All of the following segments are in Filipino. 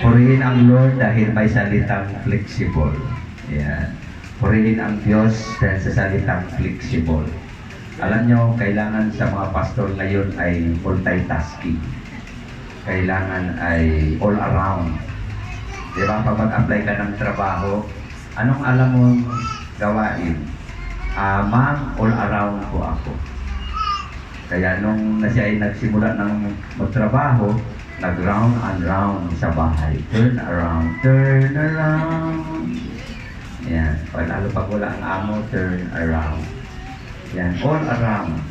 Purihin ang Lord dahil may salitang flexible. Yan. Purihin ang Diyos dahil sa salitang flexible. Alam nyo, kailangan sa mga pastor ngayon ay multitasking. Kailangan ay all around. Di ba? Pag mag-apply ka ng trabaho, anong alam mong gawain? Ma'am, all around po ako. Kaya nung siya ay nagsimula ng magtrabaho, nag-round and round sa bahay. Turn around, turn around. Yan. Pag lalo pag wala ang amo, turn around. Yan. All around.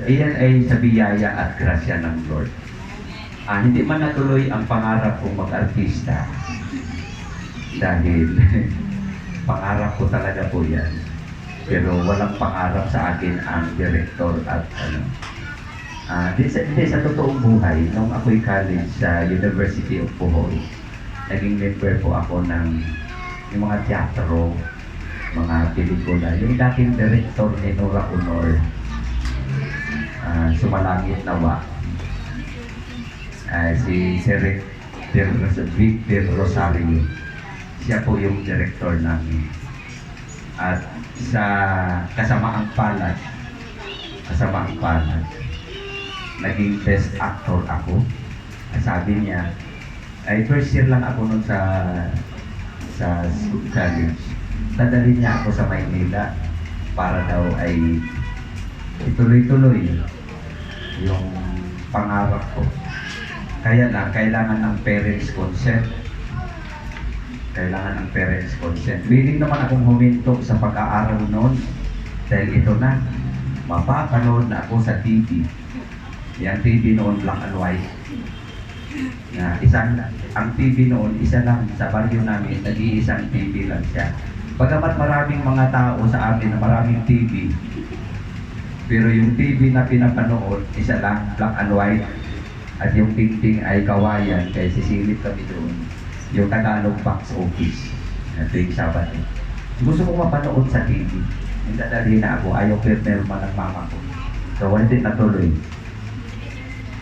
Iyan ay sa biyaya at grasya ng Lord. Hindi man natuloy ang pangarap kong mag-artista. Dahil pangarap ko talaga po yan. Pero walang pangarap sa akin ang director at Hindi sa totoong buhay, nung ako'y college sa University of Bohol, naging member po ako ng yung mga teatro, mga pelikula. Yung dating director ni Nora Honor, Sumalangit Nawa, si Sir Vic Del Rosario, siya po yung director namin. At sa Kasamaang Palad, naging best actor ako. Sabi niya, ay first year lang ako nun sa school college. Dadalhin niya ako sa Maynila para daw ay ituloy-tuloy yung pangarap ko. Kaya lang, kailangan ng parents' consent. Kailangan ng parents' consent. Willing naman akong huminto sa pag-aaral noon dahil ito na, mapapanood na ako sa TV. Yan TV noon black and white. Ang TV noon, isa lang sa baryo namin, nag-iisang TV lang siya. Bagamat maraming mga tao sa amin na maraming TV, pero yung TV na pinapanood, isa lang, black and white. At yung tingting ay kawayan, kaya sisilip kami doon. Yung Tagalog box office, na tuwing Sabado. Gusto ko mapanood sa TV. Yung dadalhin na ako, ayaw pirma ng mama ko. So, hindi natuloy.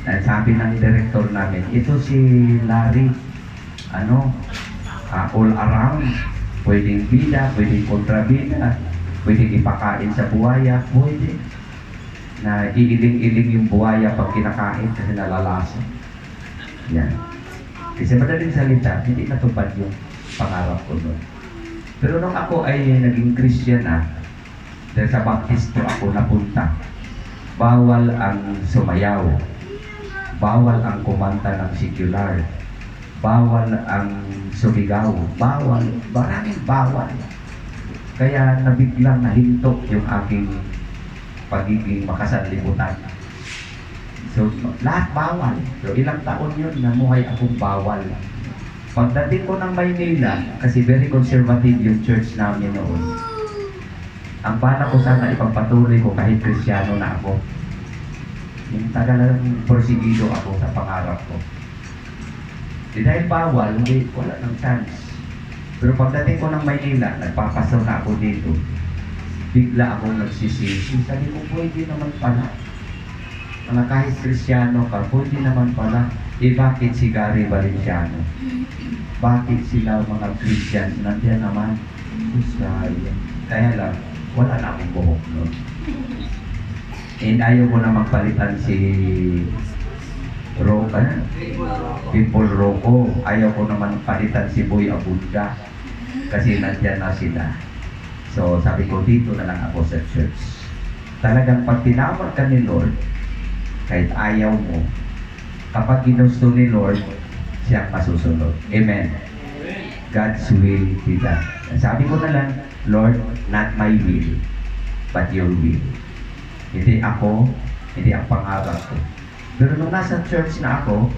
Sabi ng director namin, ito si Larry, all around, pwedeng bida, pwedeng kontrabida, pwedeng ipakain sa buhaya, pwede. Na iiling-iling yung buhaya pag kinakain kasi nalalasa. Yan. Kasi madaling salita, hindi natupad yung pangarap ko noon. Pero nung ako ay naging Christian dahil sa baptisto ako napunta, bawal ang sumayaw, bawal ang kumanta ng secular, bawal ang sumigaw, bawal, maraming bawal. Kaya nabiglang nahinto yung aking pagiging makasanlibutan. So, lahat bawal. So, ilang taon yun, namuhay akong bawal. Pagdating ko ng Maynila, kasi very conservative yung church namin noon, ang bala ko sana ipagpatuloy ko kahit Kristiyano na ako. Yung tagalang porsigido ako sa pangarap ko. Dahil bawal, wala ng chance. Pero pagdating ko ng Maynila, nagpapasok na ako dito. Bigla akong nagsisisi. Sabi ko, pwede naman pala. Kahit Kristiyano ka, pwede naman pala. Bakit si Gary Valenciano? Bakit sila mga Christians? Nandiyan naman. Kaya lang, wala na akong buhok nun. And ayaw ko na magpalitan si Pimple Rocco. Ayaw ko naman palitan si Boy Abunda. Kasi nandiyan na sila. So sabi ko, dito na lang ako sa church. Talagang pag tinawag ka ni Lord, kahit ayaw mo, kapag ginusto ni Lord, siya masusunod. Amen. God's will be done. Sabi ko na lang, Lord, not my will, but your will. Hindi ako, hindi ang pangarap ko. Pero nung nasa church na ako,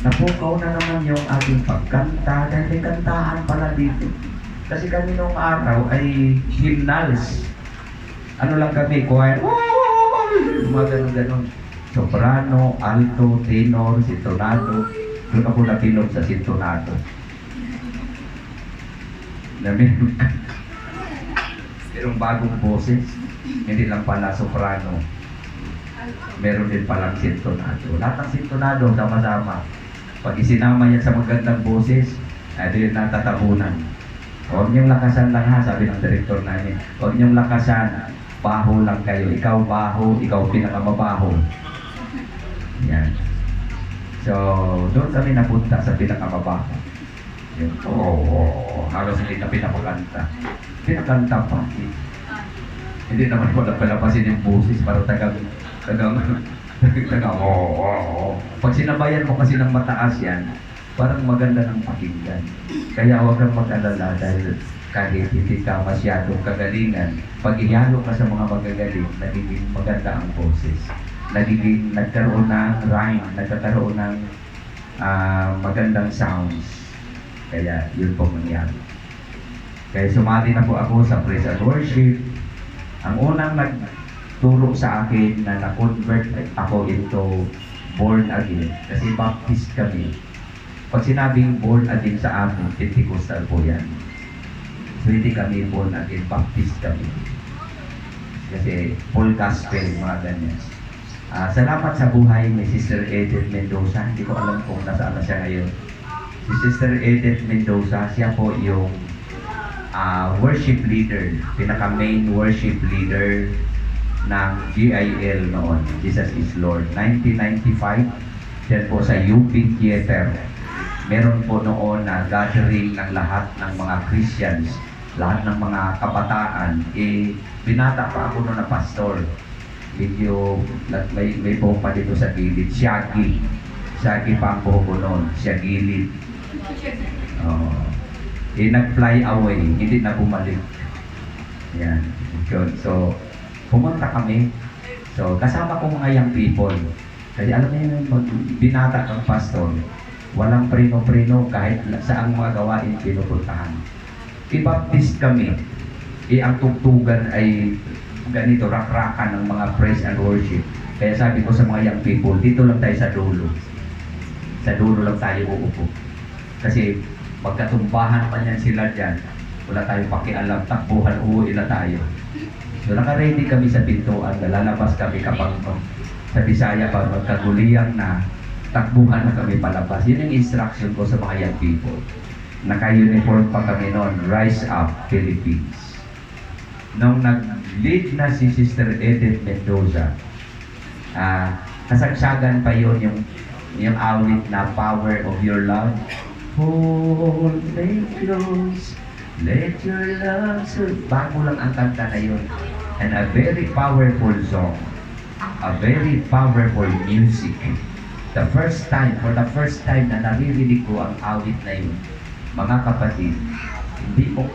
napukaw na naman yung ating pagkanta, dahil may kantahan pala dito. Kasi kami nung araw ay hymnals. Ano lang kami, choir, mga ganun-ganun. Soprano, alto, tenor, sintonado. Doon ako napilog sa sintonado. Merong bagong boses. Hindi lang pala soprano. Meron din palang sintonado. Lahat ng sintonado sama-sama. Pag isinama yan sa magandang boses, ay yun natatabunan. Huwag niyong lakasan lang ha, sabi ng direktor namin. Huwag niyong lakasan, baho lang kayo. Ikaw baho, ikaw pinakamabaho. Yan. So, doon kami napunta sa pinakamabaho. Yun. Halos hindi na pinapakanta. Pinakanta pa. Hindi naman wala palapasin yung boses para tagang Pag sinabayan mo kasi ng mataas yan, parang maganda ng pakinggan. Kaya huwag kang mag-alala dahil kahit hindi ka masyadong kagalingan, pag ihalo ka sa mga magagaling, nagiging maganda ang boses. Nagkaroon ng rhyme, nagkakaroon ng magandang sounds. Kaya yun po mangyari. Kaya sumali na po ako sa praise and worship. Ang unang nagturo sa akin na na-convert ako into born again, kasi baptist kami. Pag sinabing born again sa amin, Pentecostal po yan. So hindi kami born again, baptist kami. Kasi full gospel, mga ganyan. Salamat sa buhay ni Sister Edith Mendoza. Hindi ko alam kung nasaan na siya ngayon. Si Sister Edith Mendoza, siya po yung worship leader, pinaka-main worship leader ng GIL noon, Jesus is Lord. 1995, yan po sa UP Theater. Meron po noon na gathering ng lahat ng mga Christians, lahat ng mga kabataan. Binata pa ako noon na pastor. Medyo, may buhok pa dito sa gilid. Shaggy pa ang buhok ko noon, siya gilid. Nag-fly away, hindi na bumalik. Yan. So, pumunta kami. So, kasama ko mga young people. Kasi alam niyo yung binata ng pastor, walang prino-prino kahit saang mga gawain pinupuntahan. I-baptist kami. Ang tugtugan ay ganito, rakrakan ng mga praise and worship. Kaya sabi ko sa mga young people, dito lang tayo sa dulo. Sa dulo lang tayo uupo. Kasi magkatumbahan pa niyan sila dyan. Wala tayong pakialam, takbuhan, uuwi na tayo. So naka-ready kami sa pintuan, lalabas kami kapag sa Bisaya pag magkaguliyang na, takbuhan na kami palabas. Yun yung instruction ko sa mga young people. Naka-uniform pa kami noon, Rise Up Philippines. Nung nag-lead na si Sister Edith Mendoza, kasagsagan pa yun yung awit na Power of Your Love. Hold me close, let your love surround. Bago lang ang kanta na yun. And a very powerful song. A very powerful music. For the first time na naririnig ko ang awit na yun, mga kapatid, hindi mo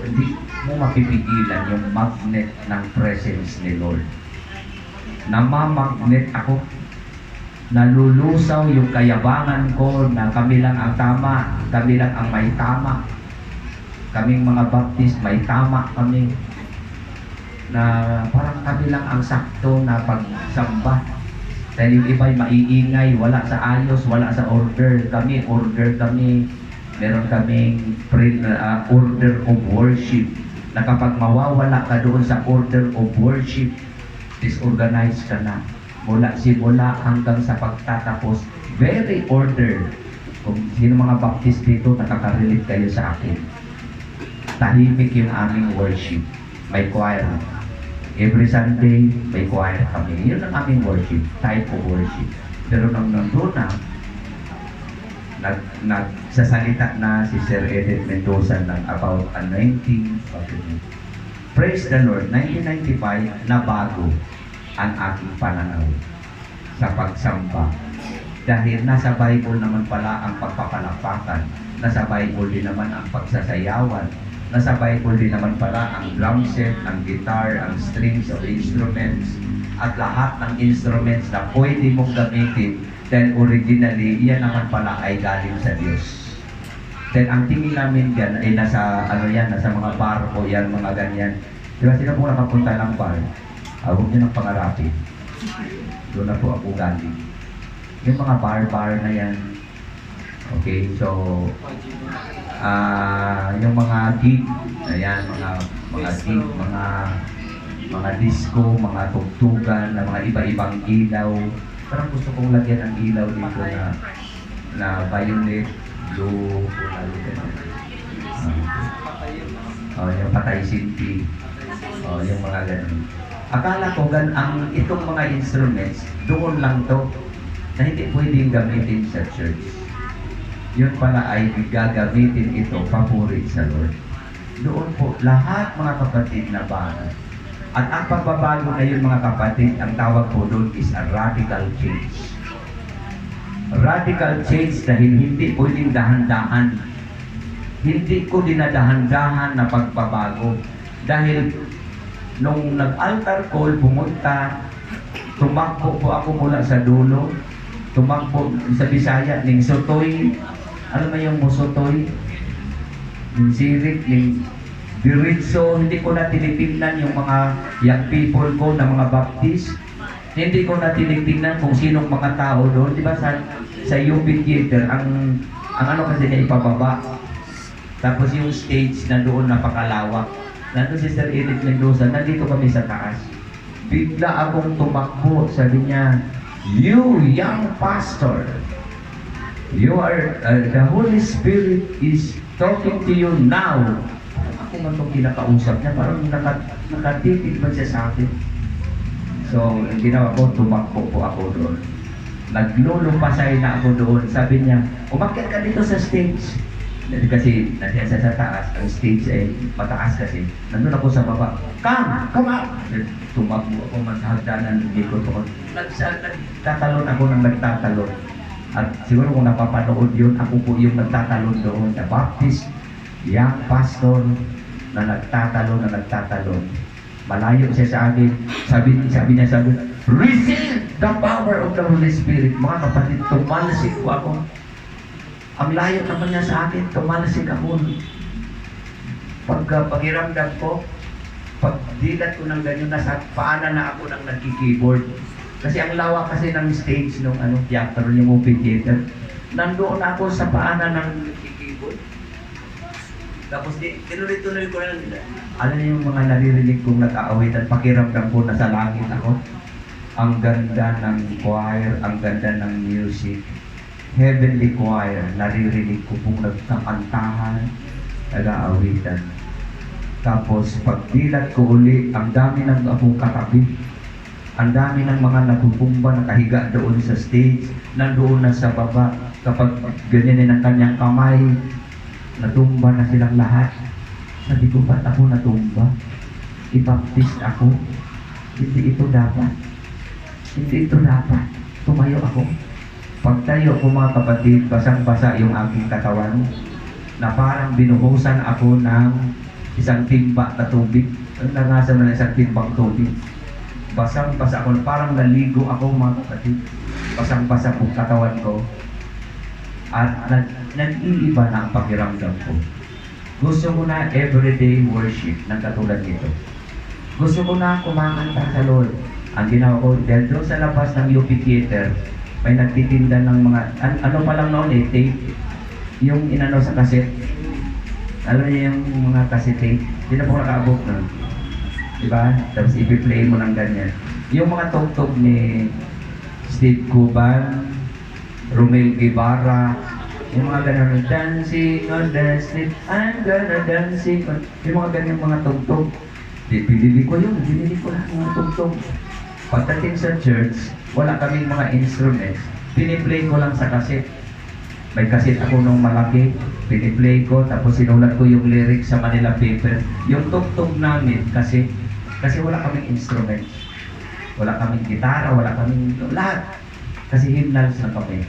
mapipigilan yung magnet ng presence ni Lord. Namamagnet ako. Nalulusaw yung kayabangan ko na kami lang ang tama, kami lang ang may tama. Kaming mga baptist, may tama kami. Na parang kami lang ang sakto na pagsamba. Dahil yung iba'y maiingay, wala sa ayos, wala sa order. Order kami. Meron kaming order of worship. Na kapag mawawala ka doon sa order of worship, disorganized ka na. Mula simula hanggang sa pagtatapos, very ordered. Kung sino mga baptist dito, nakaka-relate kayo sa akin. Tahimik yung aming worship. May choir. Every Sunday, may choir kami. Yun ang aming worship, type of worship. Pero nung nandun na, nagsasalita na si Sir Edith Mendoza ng about anointing. Praise the Lord, 1995, nabago ang aking pananaw sa pagsamba. Dahil nasa Bible naman pala ang pagpapalakpakan, nasa Bible din naman ang pagsasayawan, nasa Bible din naman pala ang drum set, ang guitar, ang strings of instruments, at lahat ng instruments na pwede mong gamitin dahil originally, iyan naman pala ay galing sa Diyos. Then ang tingin namin yan ay nasa mga bar o yan, mga ganyan. Diba sila po nakapunta ng bar? Huwag nyo ng pangarapin. Doon na po ako galing. Yung mga bar na yan. Okay, so yung mga gig, ayan, mga gig, mga disco, mga tugtugan, na mga iba-ibang ilaw. Parang gusto kong lagyan ang ilaw dito na na violet, blue, kulay, gano'n. Yung patay sinti, yung mga gano'n. Akala ko itong mga instruments, doon lang to, na hindi pwedeng gamitin sa church. Yun pala ay gagamitin ito, papurit sa Lord. Doon po, lahat mga kapatid na bago. At ang pagbabago na yun mga kapatid, ang tawag po doon is a radical change. Radical change dahil hindi pwedeng dahan-dahan. Hindi ko dinadahan-dahan na pagbabago. Dahil nung nag-altar call, pumunta, tumakbo po ako mula sa dulo, tumakbo sa Bisaya, ning sotoy, alam mo yung musotoy, ning sirik, ning diritso, hindi ko na tinitingnan yung mga young people ko na mga Baptist. Hindi ko na tinitingnan kung sinong mga tao doon. Di ba sa UP Theater, ang ano kasi niya ipababa. Tapos yung stage na doon napakalawak. Nandun si Sir Edith Mendoza, nandito kami sa taas. Bigla akong tumakbo, sabi niya, "You young pastor, you are, the Holy Spirit is talking to you now." Ako man itong kinakausap niya, parang nakatitig ba siya sa akin? So, ang ginawa ko, tumakbo po ako doon. Naglulupasay na ako doon. Sabi niya, umakyat ka dito sa stage. Kasi nandiyan sa taas, ang stage ay mataas kasi. Nandun ako sa baba. Come up! Tumakbo ako, maghagdanan, hindi ko to. Nagtatalon ako ng nagtatalon. At siguro kung napapanood yun, ako po yung nagtatalon doon. The Baptist young pastor na nagtatalon. Malayo siya sa akin. Sabi niya, receive the power of the Holy Spirit. Mga kapatid, tumalasik po ako. Ang layo naman niya sa akin, tumalasik ako. Paghiramdam ko, pagdilat ko ng ganyan, nasa paanan na ako ng nagki-keyboard. Kasi ang lawak kasi ng stage nung theater, yung movie theater. Nandoon ako sa paanan ng nagki-keyboard. Tapos tinuloy-tuloy ko lang nila. Alam niyo yung mga naririnig kong nag-aawitan, pakiramdam ko nasa langit ako. Ang ganda ng choir, ang ganda ng music. Heavenly choir, naririnig ko pong nagkakantahan, nag-aawitan. Tapos pagdilat ko uli, ang dami ng akong katabi. Ang dami ng mga nagpupumba, nakahiga doon sa stage, nandoon na sa baba. Kapag ganyan ang kanyang kamay, natumba na silang lahat. Sabi ko, ba't ako natumba? I-baptist ako. Hindi ito dapat. Tumayo ako. Pagtayo ko mga kapatid, basang-basa yung aking katawan na parang binuhusan ako ng isang timba na tubig. Naranasan mo na isang timbang tubig. Basang-basa ako, parang naligo ako mga kapatid. Basang-basa po katawan ko. At nag-iiba na ang pakiramdam ko. Gusto ko na everyday worship ng katulad nito. Gusto ko na kumakanta sa Lord. Ang ginawa ko, dahil doon sa labas ng UP Theater, may nagtitinda ng mga, ano pa lang noon tape. Yung inano sa cassette. Alam niyo yung mga cassette tape. Hindi na po nakaabot nun. Diba? Tapos ipi-play mo ng ganyan. Yung mga tugtog ni Steve Cuban, Romel Guevara, yung mga ganyan, dancing on the street, I'm gonna dancing on, yung mga ganyan mga tugtog. Binili ko lang mga tugtog. Pagdating sa church, wala kaming mga instruments, piniplay ko lang sa cassette. May cassette ako nung malaki, piniplay ko, tapos sinulat ko yung lyrics sa Manila paper. Yung tugtog namin, kasi wala kaming instruments. Wala kaming gitara, wala kaming lahat. Kasi hymnals na kami.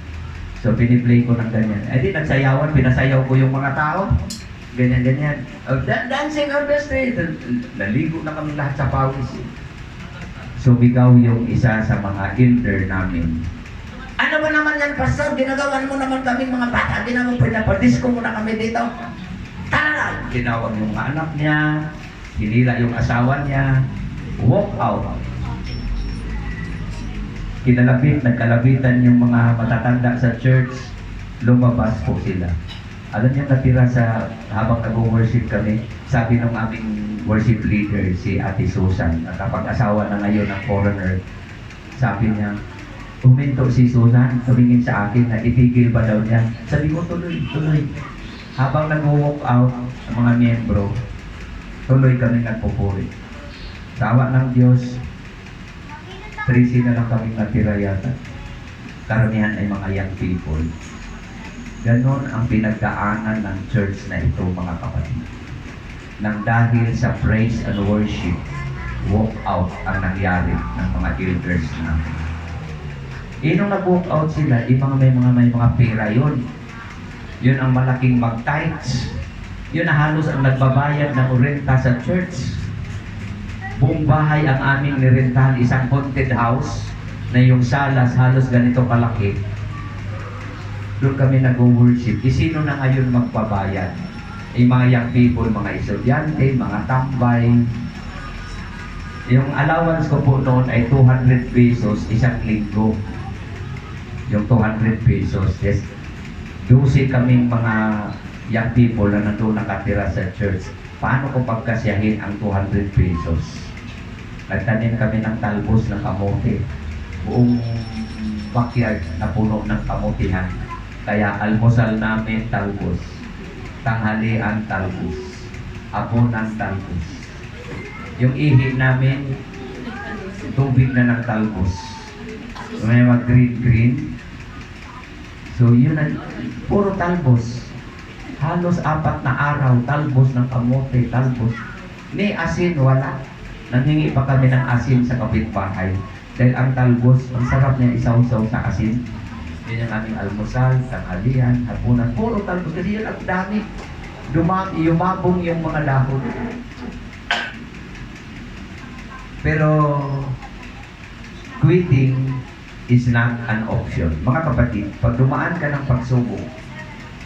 So, piniplay ko ng ganyan. Eh di, nagsayawan, pinasayaw ko yung mga tao. Ganyan-ganyan. Dancing on the street. Naligo na kami lahat sa pawis. So, bigaw yung isa sa mga elder namin. Ano ba naman yan, Pastor? Ginagawan mo naman kami mga bata. Pinapadisco mo na kami dito. Tara! Tinawag yung mga anak niya. Hinila yung asawa niya. Walk out. Nagkalabitan yung mga matatanda sa church, lumabas po sila. Alam niyo, natira sa, habang nag-worship kami, sabi ng aming worship leader, si Ate Susan, nakapag-asawa na ngayon ng foreigner, sabi niya, Huminto si Susan, tumingin sa akin na itigil ba daw niya. Sabi ko, tuloy, tuloy. Habang nag-walk out ang mga miyembro, tuloy kami nagpupuri. Sa awa ng Diyos, 13 na lang kami natira yata. Karamihan ay mga young people. Ganon ang pinagdaanan ng church na ito, mga kapatid. Nang dahil sa praise and worship, walk out ang nangyari ng mga elders namin. Nung nag-walk out sila, may mga pera yun. Yun ang malaking mag-tithes. Yun na halos ang nagbabayad ng renta sa church. Buong bahay ang aming nirentahan, isang haunted house na yung salas halos ganito kalaki. Doon kami nag-worship. Sino na ngayon magbabayad? Mga young people, mga estudyante, mga tambay. Yung allowance ko po noon ay 200 pesos isang linggo. Yung 200 pesos. Yes. 12 kaming mga young people na nandun nakatira sa church. Paano ko pagkasyahin ang 200 pesos? Nagtanim kami ng talbos ng kamote. Buong backyard na puno ng kamutihan. Kaya almusal namin talbos. Tanghalian talbos. Hapunan talbos. Yung ihi namin, tubig na ng talbos. May mga green. So yun na, puro talbos. Halos 4 na araw, talbos ng kamote, talbos. Ni asin, wala. Nanghingi pa kami ng asin sa kapitbahay. Dahil ang talbos, ang sarap niya isaw-saw sa asin. Yun ang aming almusal, tanghalian, hapunan. Puro talbos, kasi yun ang dami. Yumabong yung mga dahon. Pero, quitting is not an option. Mga kapatid, pag dumaan ka ng pagsubok,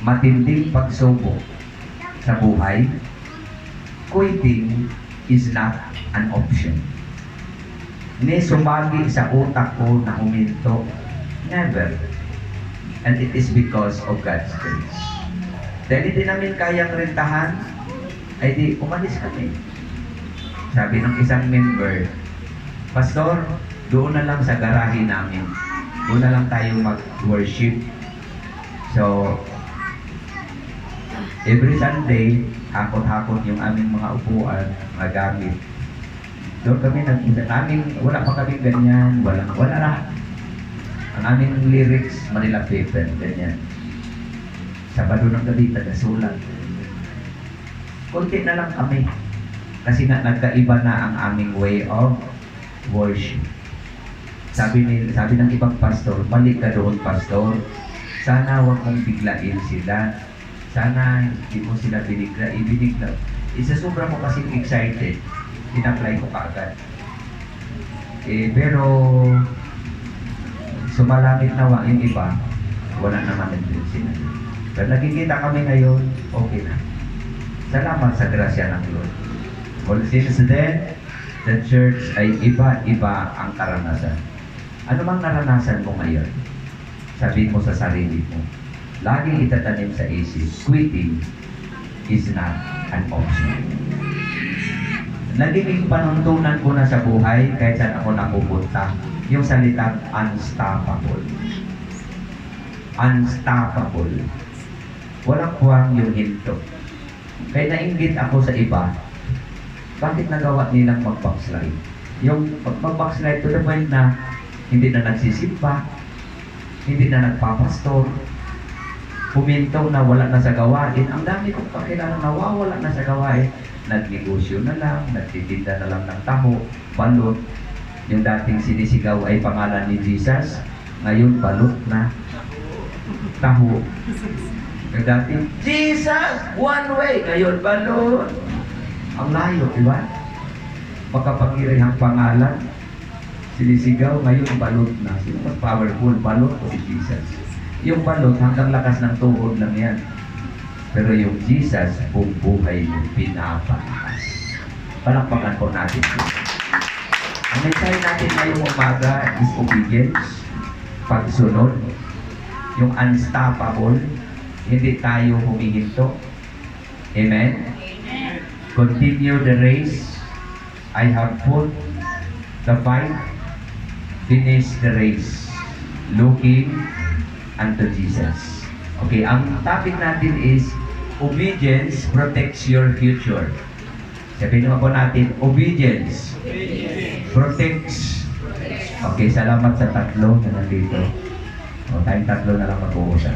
matinding pagsubok sa buhay, quitting is not an option. Sumagi sa utak ko na huminto. Never. And it is because of God's grace. Dahil hindi namin kayang rentahan, ay di umalis kami. Sabi ng isang member, Pastor, doon na lang sa garahe namin. Doon na lang tayo mag-worship. So, every Sunday, hakot-hakot yung aming mga upuan, mga gamit. Doon kami wala pa kami ganyan, wala na. Ang aming lyrics, Manila paper, ganyan. Sabado ng gabi, taga-sulat. Kunti na lang kami. Kasi nga, nagkaiba na ang aming way of worship. Sabi ng ibang pastor, balik ka doon, pastor. Sana huwag mong biglain sila. Sana hindi mo sila binigla. Isa sobra mo kasi excited. In-apply ko kaagad. Pero sumalangit nawa yung iba, wala naman din sila. Pero nakikita kami ngayon, okay na. Salamat sa grasya ng Lord. All since then, the church ay iba-iba ang karanasan. Ano bang naranasan mo ngayon? Sabihin mo sa sarili mo. Laging itatanim sa isip, quitting is not an option. Nagiging panuntunan ko na sa buhay kahit saan ako napupunta, yung salitang unstoppable. Unstoppable. Walang puwang yung hinto. Kaya nainggit ako sa iba, bakit nagawa nilang mag-backslide? Yung mag-backslide to the point na hindi na nagsisimba, hindi na nagpapastor, huminto na wala na sa gawain. Ang dami kong kakilala nawawala na sa gawain. Nagnegosyo na lang, nagtitinda na lang ng taho, balot. Yung dating sinisigaw ay pangalan ni Jesus, ngayon balot na. Taho. Yung dating, Jesus, one way, ngayon balot. Ang layo, di ba? Makapangyarihang pangalan, sinisigaw, ngayon balot na. Sino mas powerful, balot o si Jesus? Yung balot, hanggang lakas ng tuhod lang yan. Pero yung Jesus, buong buhay mo, pinapalakas. Palakpakan po natin. Ang mensahe natin ngayong umaga is obedience, pagsunod, yung unstoppable, hindi tayo humihinto. Amen? Continue the race. I have fought the fight. Finish the race. looking unto Jesus. Okay, ang topic natin is obedience protects your future. Sabihin naman po natin, obedience protects. Okay, salamat sa tatlo na nandito. O, tayong tatlo na lang mag-uusap.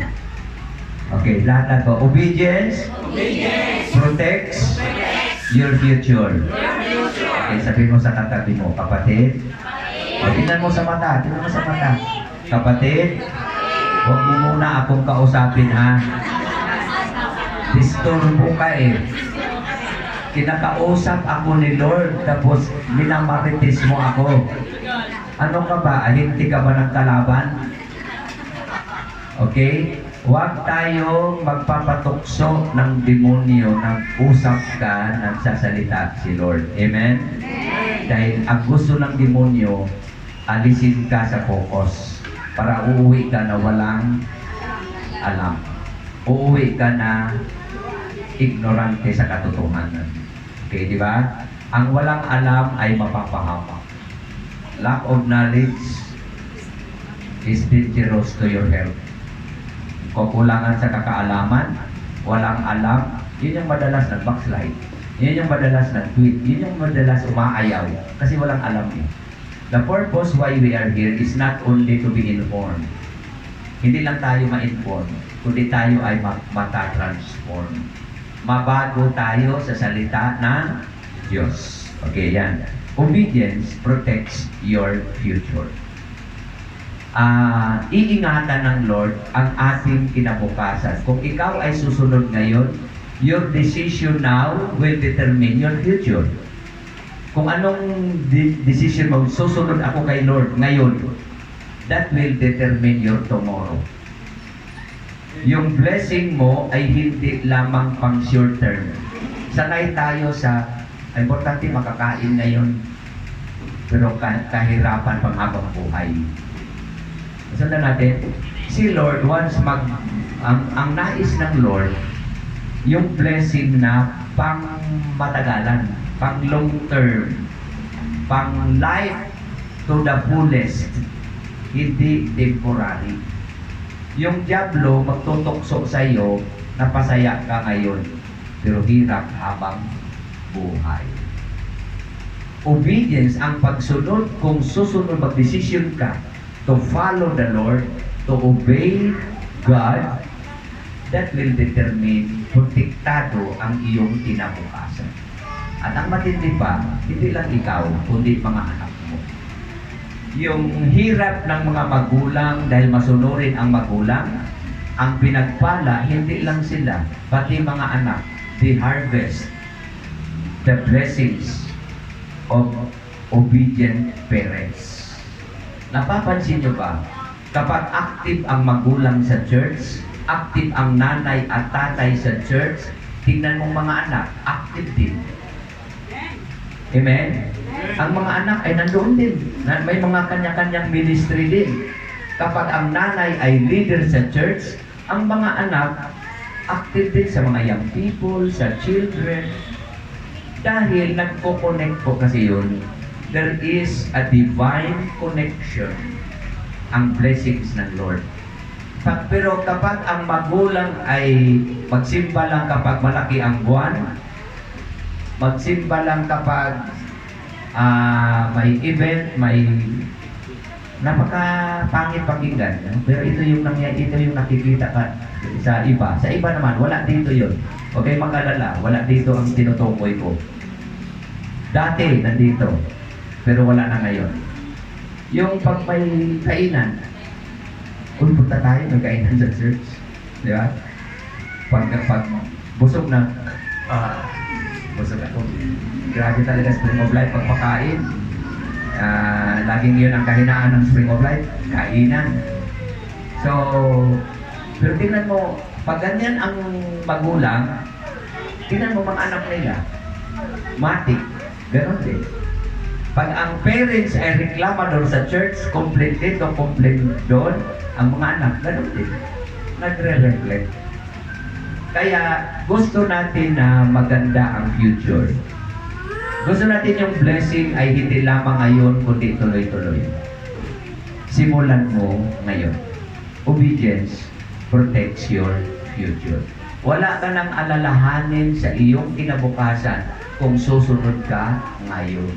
Okay, lahat po. Obedience protects your future. Okay, sabihin mo sa katabi mo, kapatid. O, tingnan mo sa mata, Kapatid, huwag mo muna akong kausapin, ha? Disturbo ka eh. Kinakausap ako ni Lord, tapos minamarites mo ako. Ano ka ba? Ahinti ka ba ng kalaban? Okay? Huwag tayo magpapatukso ng demonyo nang usap ka, nagsasalita si Lord. Amen? Dahil ang gusto ng demonyo, alisin ka sa focus para uuwi ka na walang alam. Uuwi ka na ignorante sa katotohanan. Okay, di ba? Ang walang alam ay mapapahamak. Lack of knowledge is dangerous to your health. Kukulangan sa kakaalaman, walang alam, yun yung madalas nag-backslide. Yun yung madalas nag-tweet. Yun yung madalas umaayaw. Kasi walang alam eh. The purpose why we are here is not only to be informed. Hindi lang tayo ma-inform, kundi tayo ay mata-transform. Mabago tayo sa salita ng Diyos. Okay, yan. Obedience protects your future. Iingatan ng Lord ang ating kinabukasan. Kung ikaw ay susunod ngayon, your decision now will determine your future. Kung anong decision mo, susunod ako kay Lord ngayon, that will determine your tomorrow. Yung blessing mo ay hindi lamang pang short term. Sanay tayo sa, importante makakain ngayon, pero kahirapan pang habang buhay. Sundan natin, si Lord once ang nais ng Lord, yung blessing na pang matagalan, pang long term, pang life to the fullest, hindi temporary. Yung diablo magtutokso sa iyo na pasaya ka ngayon, pero hirap habang buhay. Obedience, ang pagsunod, kung susunod, mag-decision ka to follow the Lord, to obey God, that will determine protektado ang iyong kinabukasan. At ang matindi pa, hindi lang ikaw, kundi mga anak mo. Yung hirap ng mga magulang dahil masunurin ang magulang, ang pinagpala, hindi lang sila, pati mga anak, they harvest the blessings of obedient parents. Napapansin nyo ba, kapag active ang magulang sa church, active ang nanay at tatay sa church, tingnan mong mga anak, active din. Amen? Ang mga anak ay nandoon din. May mga kanya-kanyang ministry din. Kapag ang nanay ay leader sa church, ang mga anak active din sa mga young people, sa children. Dahil nagko-connect po kasi yun. There is a divine connection. Ang blessings ng Lord. Pero kapag ang magulang ay magsimba lang kapag malaki ang buwan, magsimba lang kapag may event, may napaka-pangit pakinggan. Pero ito yung nakikita ka sa iba. Sa iba naman, wala dito yun. Huwag kayong mag-alala, wala dito ang tinutukoy ko. Dati, nandito. Pero wala na ngayon. Yung pag may kainan, kung punta tayo, may kainan sa church. Di ba? Pag busog na, busog ako. Grabe talaga Spring of Life pagpakain. Laging yun ang kahinaan ng Spring of Life, kainan. So, pero tingnan mo, pag ganyan ang magulang, tingnan mo mga anak nila, matik, gano'n din. Pag ang parents ay reklamador sa church, complaint dito, complaint doon, ang mga anak, gano'n din. Nagre-reflect. Kaya gusto natin na maganda ang future. Gusto natin yung blessing ay hindi lamang ngayon, kundi tuloy-tuloy. simulan mo ngayon. Obedience protects your future. Wala ka nang alalahanin sa iyong kinabukasan kung susunod ka ngayon.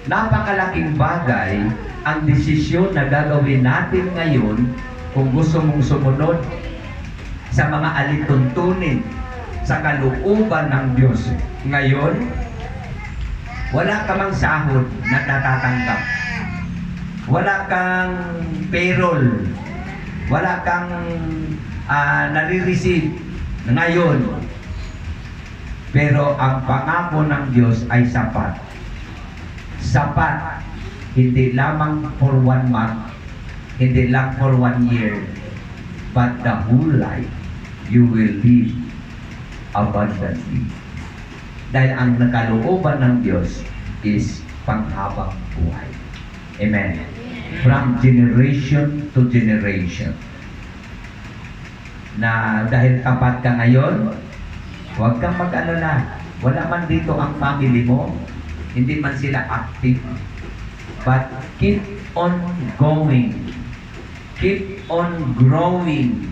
Napakalaking bagay ang desisyon na gagawin natin ngayon kung gusto mong sumunod sa mga alituntunin sa kalooban ng Diyos. Ngayon, wala ka mang sahod na natatanggap. Wala kang payroll. Wala kang nare-receive ngayon. Pero ang pangako ng Diyos ay sapat. Sapat. Hindi lamang for 1 month. Hindi lang for 1 year. But the whole life, you will live abundantly. Dahil ang nakalooban ng Diyos is panghabang buhay. Amen. From generation to generation. Na dahil tapat ka ngayon, huwag kang mag-alala. Wala man dito ang family mo, hindi man sila active. But keep on going. Keep on growing.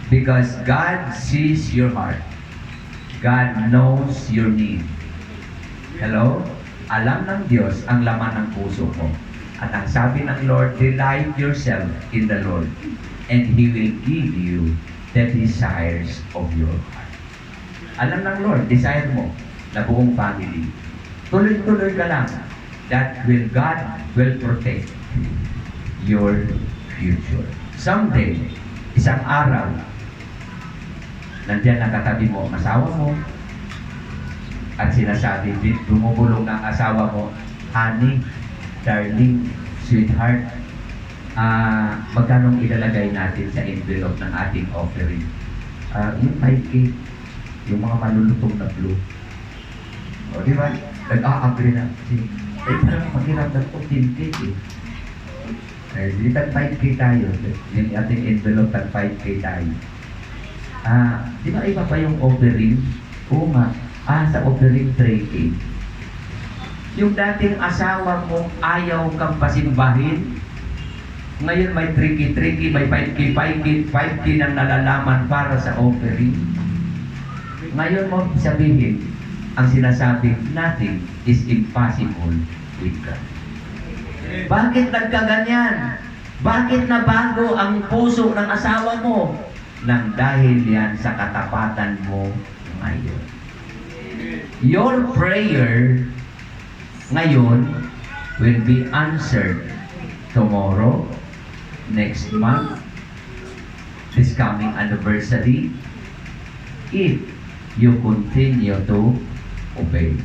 Because God sees your heart. God knows your need. Hello? Alam ng Diyos ang laman ng puso mo. At ang sabi ng Lord, delight yourself in the Lord, and He will give you the desires of your heart. Alam ng Lord, desire mo na buong family. Tuloy-tuloy ka lang. That will God will protect your future. Someday, isang araw, nandiyan nakatabi mo ang asawa mo, at sinasabi, bumubulong ng asawa mo, honey, darling, sweetheart, magkano ilalagay natin sa envelope ng ating offering? Yung 5K, yung mga malulutong na blue. O, di ba? Nag-a-agree na. Parang maghiramdam ko, 10K eh. Di tag 5K tayo. Yung ating envelope, tag 5K tayo. Di ba iba pa yung offering? Oo nga. Sa offering 3K. Yung dating asawa mo ayaw kang pasimbahin, ngayon may 3K, may 5K nang nalalaman para sa offering. Ngayon mo sabihin, ang sinasabi natin is impossible with God. Bakit nagkaganyan? Bakit nabago ang puso ng asawa mo? Nang dahil yan sa katapatan mo ngayon. Your prayer ngayon will be answered tomorrow, next month, this coming anniversary, if you continue to obey.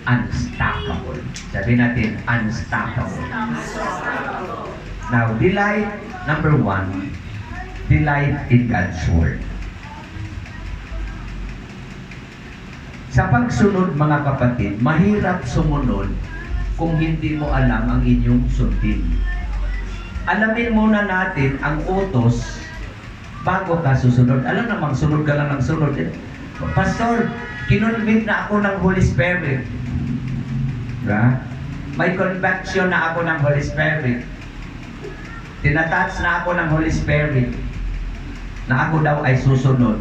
Unstoppable. Sabi natin, unstoppable. Now, delight, number 1, delight in God's Word. Sa pagsunod, mga kapatid, mahirap sumunod kung hindi mo alam ang inyong sundin. Alamin muna natin ang utos bago ka susunod. Alam namang sunod ka lang ng sunod. Pastor, kinonvict na ako ng Holy Spirit. Diba? May conviction na ako ng Holy Spirit. Tinatouch na ako ng Holy Spirit na ako daw ay susunod.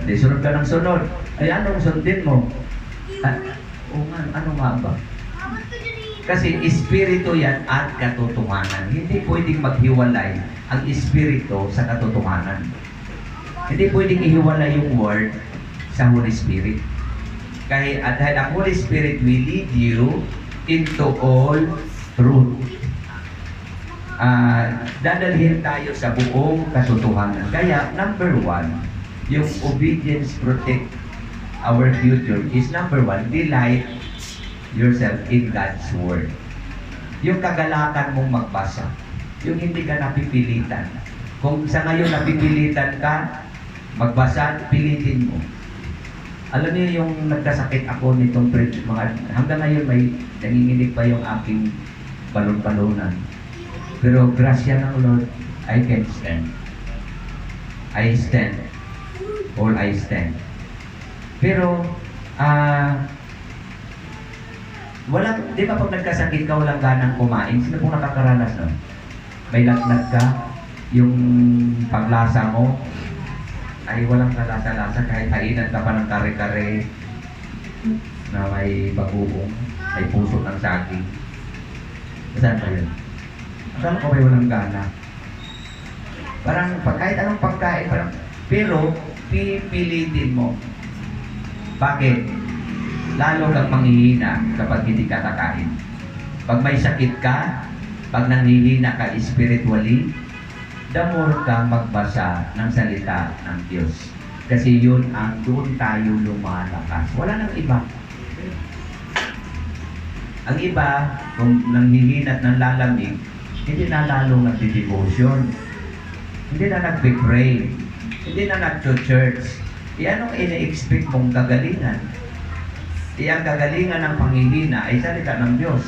Hindi, sunod ka ng sunod. Ay, anong sundin mo? Ano nga ba? Kasi espiritu yan at katotohanan. Hindi pwedeng maghiwalay ang espiritu sa katotohanan. Hindi pwedeng ihiwalay yung word sa Holy Spirit. Dahil ang Holy Spirit will lead you into all truth. Dadalhin tayo sa buong katotohanan. Kaya, number 1, yung obedience protect our future is number 1, delight yourself in God's Word. Yung kagalakan mong magbasa. Yung hindi ka napipilitan. Kung sa ngayon napipilitan ka, magbasa, pilitin mo. Alam niyo yung nagkasakit ako nitong hanggang ngayon may nanginginig pa yung aking balon-balonan. Pero grasya ng Lord, I can stand. I stand. All I stand. Pero, di ba pag nagkasakit ka, walang ganang kumain? Sino pong nakakaranas nun? may lagnat ka, yung paglasa mo ay walang kalasa-lasa kahit kainan ka pa ng kare-kare na may bagoong, may puso ng saging. Saan ba yun? Akala ko may walang gana. Parang kahit anong pagkain, parang, pero pipilitin mo. Bakit? Lalo kang manghihina kapag hindi ka kakain. Pag may sakit ka, pag nanghihina ka spiritually, the more ka magbasa ng salita ng Diyos. Kasi yun ang doon tayo lumalakas. Wala nang iba. Ang iba, kung nanghihina at nanlalamig, hindi na lalo nagdi-devotion. Hindi na nagbe-pray. Hindi na nag-church. Anong ina-expect mong kagalingan? Ang kagalingan ng panghihina ay salita ng Diyos.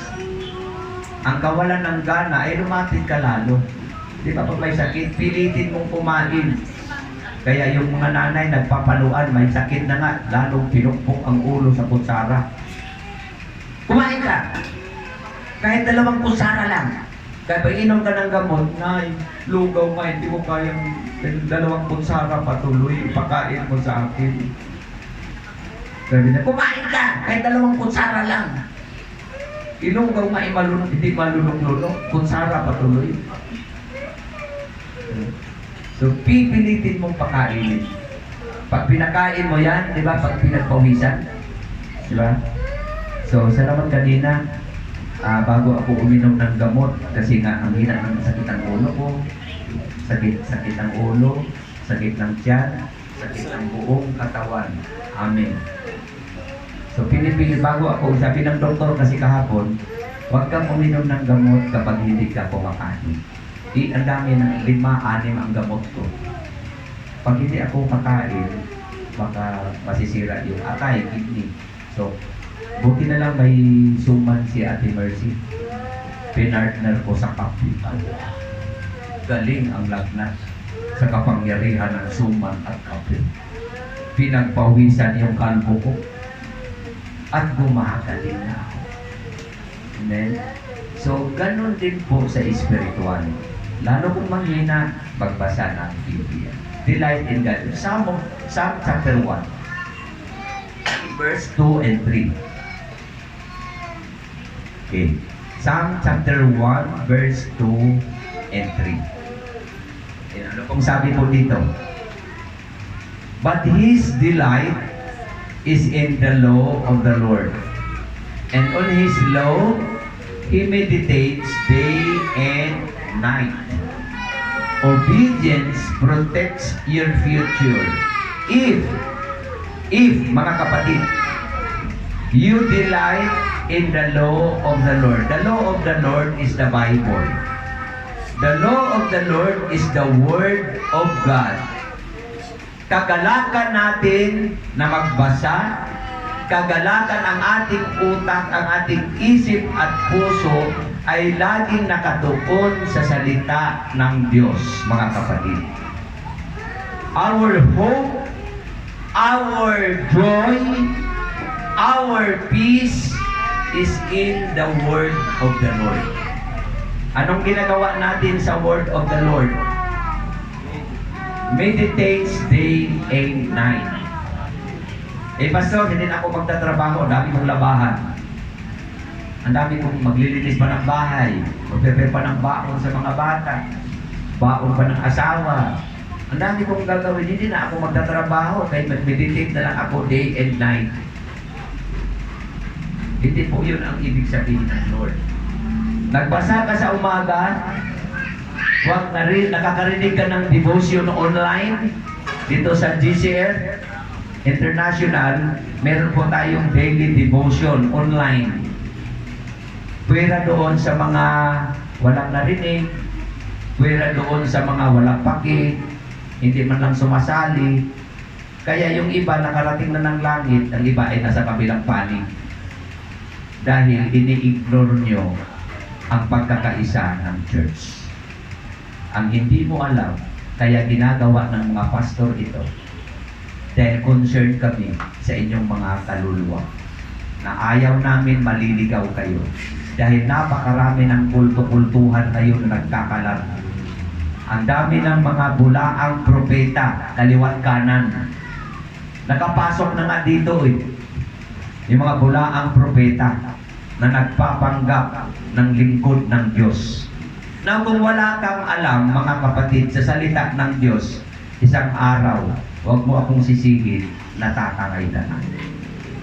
Ang kawalan ng gana ay lumapit ka lalo. Di ba pag may sakit, pilitin mong kumain. Kaya yung mga nanay nagpapaluan, may sakit na nga, lalong pinukpok ang ulo sa kutsara. Kumain ka! Kahit 2 kutsara lang. Kaya pag inom ka ng gamot, nay, lugaw ka, hindi mo kayang 2 kutsara patuloy, ipakain mo sa akin. Sabi niya, kumain ka! Kahit 2 kutsara lang. Ilugaw nga, hindi malulong-lulong, kutsara patuloy. So, pipilitin mong pakainin. Pag pinakain mo yan, di ba? Pag pinagpawisan, di ba? So, salamat kanina. Bago ako uminom ng gamot, kasi nga ang hina ng sakit ng ulo ko, sakit ng ulo, sakit ng tiyan, sakit ng buong katawan. Amen. So, pinipili, bago ako, sabi ng doktor kasi kahapon, huwag kang uminom ng gamot kapag hindi ka kumakain. Ang dami ng 5-6 ang gamot ko. Pag hindi ako kakain, baka masisira yung atay, kidney. So, buti na lang may suman si Ate Mercy. Pinartner ko sa kapital. Galing ang lagnat sa kapangyarihan ng suman at kape. Pinagpawisan yung kalbo ko at gumagaling na ako. Amen? So, ganun din po sa spiritual. Lalo kung manghina, magbasa ng Biblia. Delight in God. Psalm chapter 1, verse 2 and 3. Okay. Psalm chapter 1, verse 2 and 3. Ano pong sabi po dito? But his delight is in the law of the Lord. And on his law, he meditates day and night. Obedience protects your future. If, mga kapatid, you delight in the law of the Lord. The law of the Lord is the Bible. The law of the Lord is the Word of God. Kagalakan natin na magbasa, kagalakan ang ating utak, ang ating isip at puso ay laging nakatuon sa salita ng Diyos, mga kapatid. Our hope, our joy, our peace is in the Word of the Lord. Anong ginagawa natin sa Word of the Lord? Meditates day and night. Pastor, hindi na ako magtatrabaho, dami kong labahan. Ang dami kong maglilinis pa ng bahay, magprepare pa ng baon sa mga bata, baon pa ng asawa. Ang dami kong gagawin, hindi na ako magtatrabaho, kaya mag-meditate na lang ako day and night. Hindi po yun ang ibig sabihin ng Lord. Nagbasa ka sa umaga, huwag na rin, nakakarinig ka ng devotion online, dito sa GCR International, meron po tayong daily devotion online. Pwera doon sa mga walang narinig, pwera doon sa mga walang paki, hindi man lang sumasali. Kaya yung iba nakarating na ng langit, ang iba ay nasa kabilang panig. Dahil ini-ignore nyo ang pagkakaisa ng church. Ang hindi mo alam, kaya ginagawa ng mga pastor ito, dahil concerned kami sa inyong mga kaluluwa, na ayaw namin maliligaw kayo. Dahil napakarami ng kulto-kultuhan ngayon na nagkakalat. Ang dami ng mga bulaang propeta, kaliwat kanan. Nakapasok na nga dito yung mga bulaang propeta na nagpapanggap ng lingkod ng Diyos. Na kung wala kang alam, mga kapatid, sa salita ng Diyos, isang araw, huwag mo akong sisingin, natatangay na.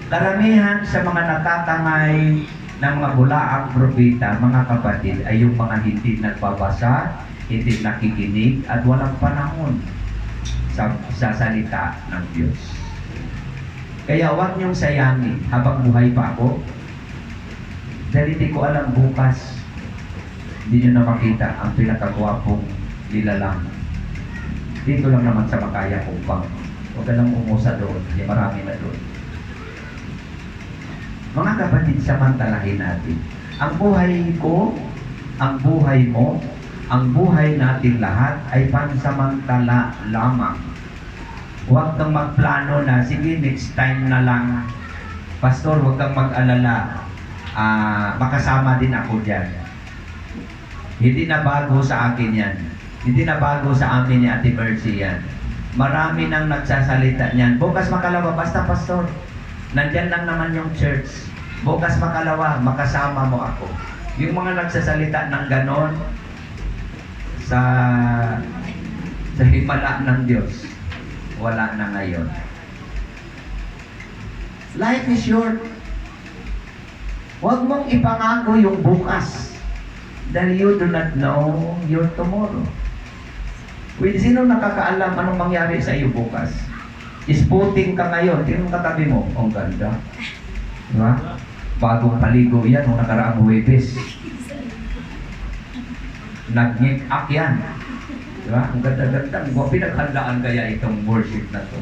Karamihan sa mga natatangay ng mga bulaang propeta, mga kapatid, ay yung mga hindi nagbabasa, hindi nakikinig, at walang panahon sa salita ng Diyos. Kaya huwag niyong sayangin habang buhay pa ako. Dahil hindi ko alam bukas, hindi niyo na makita ang pinakagwapong nilalang. Dito lang naman sa Makaya Kumpang. Huwag ka lang umusa doon, hindi marami na doon. Mga kapatid, samantalahin natin. Ang buhay ko, ang buhay mo, ang buhay natin lahat ay pansamantala lamang. Huwag kang magplano na, sige, next time na lang. Pastor, huwag kang mag-alala. Makasama din ako dyan. Hindi na bago sa akin yan. Hindi na bago sa amin ni Ate Mercy yan. Marami nang nagsasalita niyan. Bukas makalawa, basta pastor, nandyan lang naman yung church. Bukas makalawa, makasama mo ako. Yung mga nagsasalita ng ganon sa himala ng Diyos, wala na ngayon. Life is short. Huwag mong ipangako yung bukas. Dahil you do not know your tomorrow. With sino nakakaalam anong mangyari sa iyo bukas? Isputing ka ngayon, tingnan katabi mo, ang ganda. Diba? Bagong paligo yan, nung nakaraang Huwebes. Nag-make-up yan. Diba? Ang ganda-ganda. Pinaghandaan kaya itong worship na to.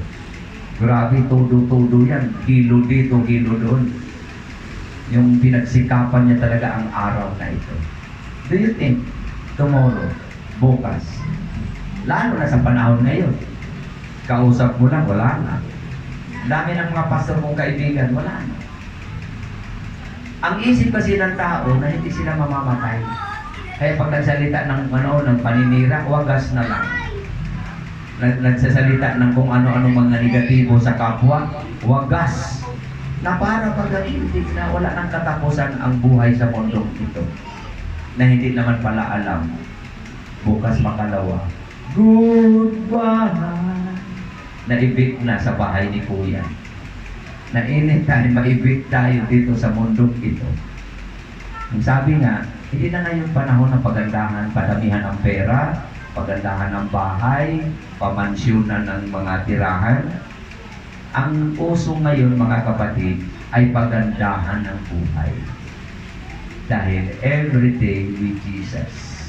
Grabe, todo-todo yan. Hilo dito, hilo doon. Yung pinagsikapan niya talaga ang araw na ito. Do you think tomorrow, bukas, lalo na sa panahon ngayon, kausap mo lang, wala na. Dami ng mga pastor mong kaibigan, wala na. Ang isip kasi ng tao na hindi sila mamamatay. Kaya pag nagsalita ng ng paninira, wagas na lang. Nagsasalita ng kung ano-ano mga negatibo sa kapwa, wagas. Na para pag-ibig na wala nang katapusan ang buhay sa mundong ito. Na hindi naman pala alam. Bukas makalawa. Goodbye. Naibig na sa bahay ni Kuya. Nainit tayo, maibig tayo dito sa mundong ito. Ang sabi nga, hindi na ngayon panahon ng pagandahan, padamihan ng pera, pagandahan ng bahay, pamansyunan ng mga tirahan. Ang uso ngayon, mga kapatid, ay pagandahan ng buhay. Dahil every day with Jesus.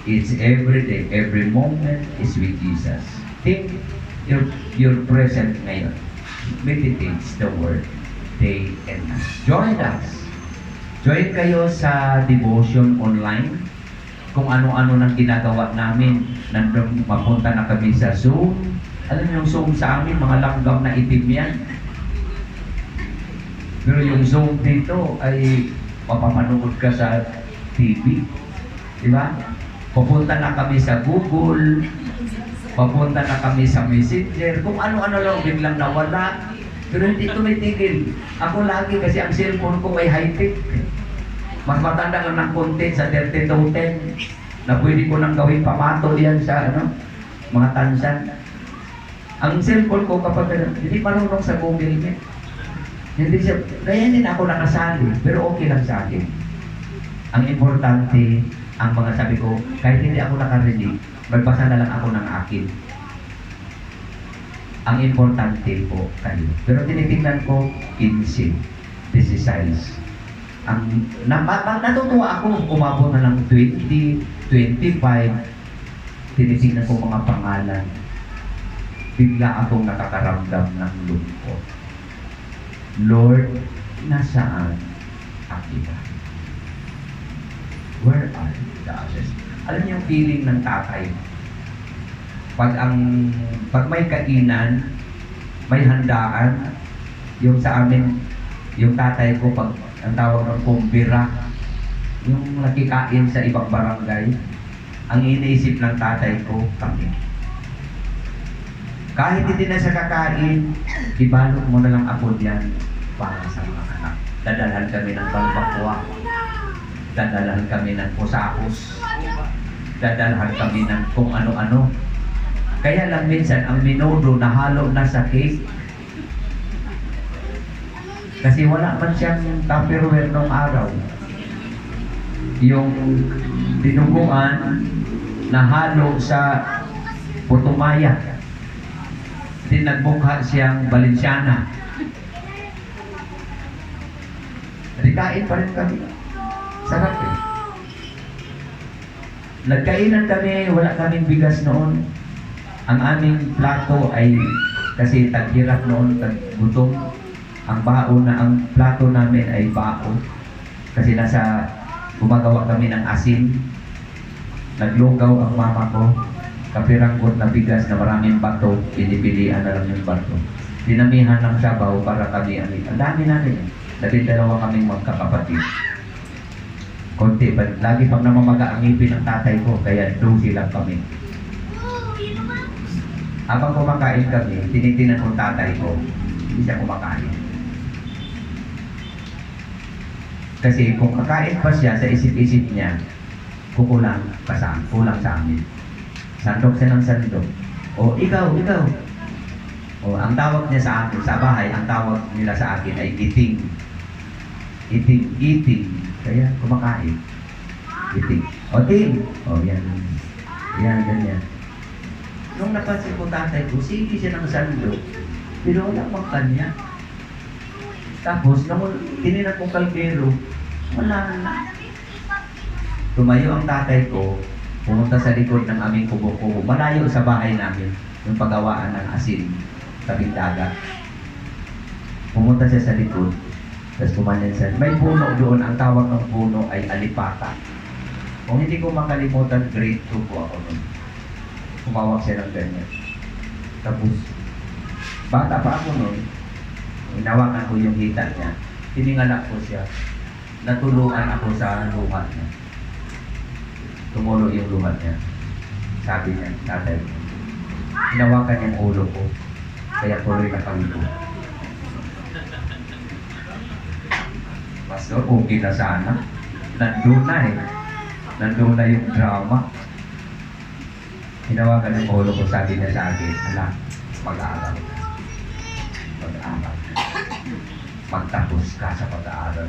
It's every day, every moment is with Jesus. Think your present ngayon. Meditate the word day and night. Join us. Join kayo sa devotion online. Kung ano-ano nang ginagawa namin. Nandun, mapunta na kami sa Zoom. Alam niyo yung Zoom sa amin, mga langgam na itim yan. Pero yung Zoom dito ay mapapanood ka sa TV. Diba? Papunta na kami sa Google. Papunta na kami sa Messenger. Kung ano-ano lang biglang nawala. Pero hindi tumitigil. Ako lagi kasi ang cellphone ko ay high-tech. Mas matanda lang ng konti sa 3210 na pwede ko nang gawin pamato yan sa mga tansan. Ang cellphone ko kapag hindi marunong sa Google Meet. Hindi siya, kaya hindi na ako nakasali, pero okay lang sa akin. Ang importante, ang mga sabi ko, kahit hindi ako nakarinig, magbasa na lang ako ng akin. Ang importante po kayo. Pero tinitingnan ko, 15, 16. Natutuwa ako, umabot na ng 20, 25. Tinitingnan ko mga pangalan. Bigla akong nakakaramdam ng lungkot. Lord, nasaan ang iba? Where are the others? Alam niyo yung feeling ng tatay? Pag may kainan, may handaan, yung sa amin, yung tatay ko, pag ang tawag ng kumbira, Yung nakikain sa ibang barangay, ang iniisip ng tatay ko, kami. Kahit hindi na siya kakain, ibalot mo na lang ako diyan para sa mga anak. Dadalhan kami ng balbakwa, dadalhan kami ng pusakos, dadalhan kami ng kung ano-ano. Kaya lang minsan, ang minudo nahalo na sa cake. Kasi wala man siyang tupperware nung araw. Yung dinuguan nahalo sa putumaya. Din nagmukha siyang Balenciana. Kain pa rin kami. Sarap eh. Nagkainan kami, wala kaming bigas noon. Ang aming plato ay, kasi taghirap noon, taggutom. Ang baon na, ang plato namin ay baon. Kasi gumagawa kami ng asin. Naglugaw ang mama ko. Kapiranggot na bigas na maraming bato, pinipilian na lang yung bato. Dinamihan ng sabaw para kami, ang dami namin. 12 kaming magkakapatid. Konti pa, lagi pang namamaga ang ngipin ng tatay ko, kaya 12 lang kami. Habang kumakain kami, tinitingnan ko tatay ko, hindi siya kumakain. Kasi kung kakain pa siya sa isip-isip niya, kulang sa amin. Sandok siya ng sandok. O ikaw. O ang tawag niya sa akin, sa bahay, ang tawag nila sa akin ay eating. Eating. Kaya kumakain. Eating. O ting. O yan. Yan, ganyan. Nung napansin ko tatay ko, sige siya ng sandok, pero wala mang kanya. Tapos, nung tininan kong kalbero, wala na. Tumayo ang tatay ko, pumunta sa likod ng aming kubo-kubo, malayo sa bahay namin, yung paggawaan ng asin, tabing dagat. Pumunta siya sa likod, tapos kumanyan siya. May puno doon, ang tawag ng puno ay alipata. Kung hindi ko makalimutan, grade 2 po ako noon. Kumawak siya ng ganyan. Tapos, bata pa ako noon, hinawakan ko yung hita niya. Tiningalak ko siya. Natuluan ako sa luha niya. Tumulo yung luha niya. Sabi niya, tatay, hinawakan yung ulo ko. Kaya tuloy na kami ko. Pastor, okay na sana. Nandun na eh. Nandun na yung drama. Hinawakan yung ulo ko, sabi niya sa akin, alam, mag-aaral. Mag-aaral. Magtapos ka sa pag-aaral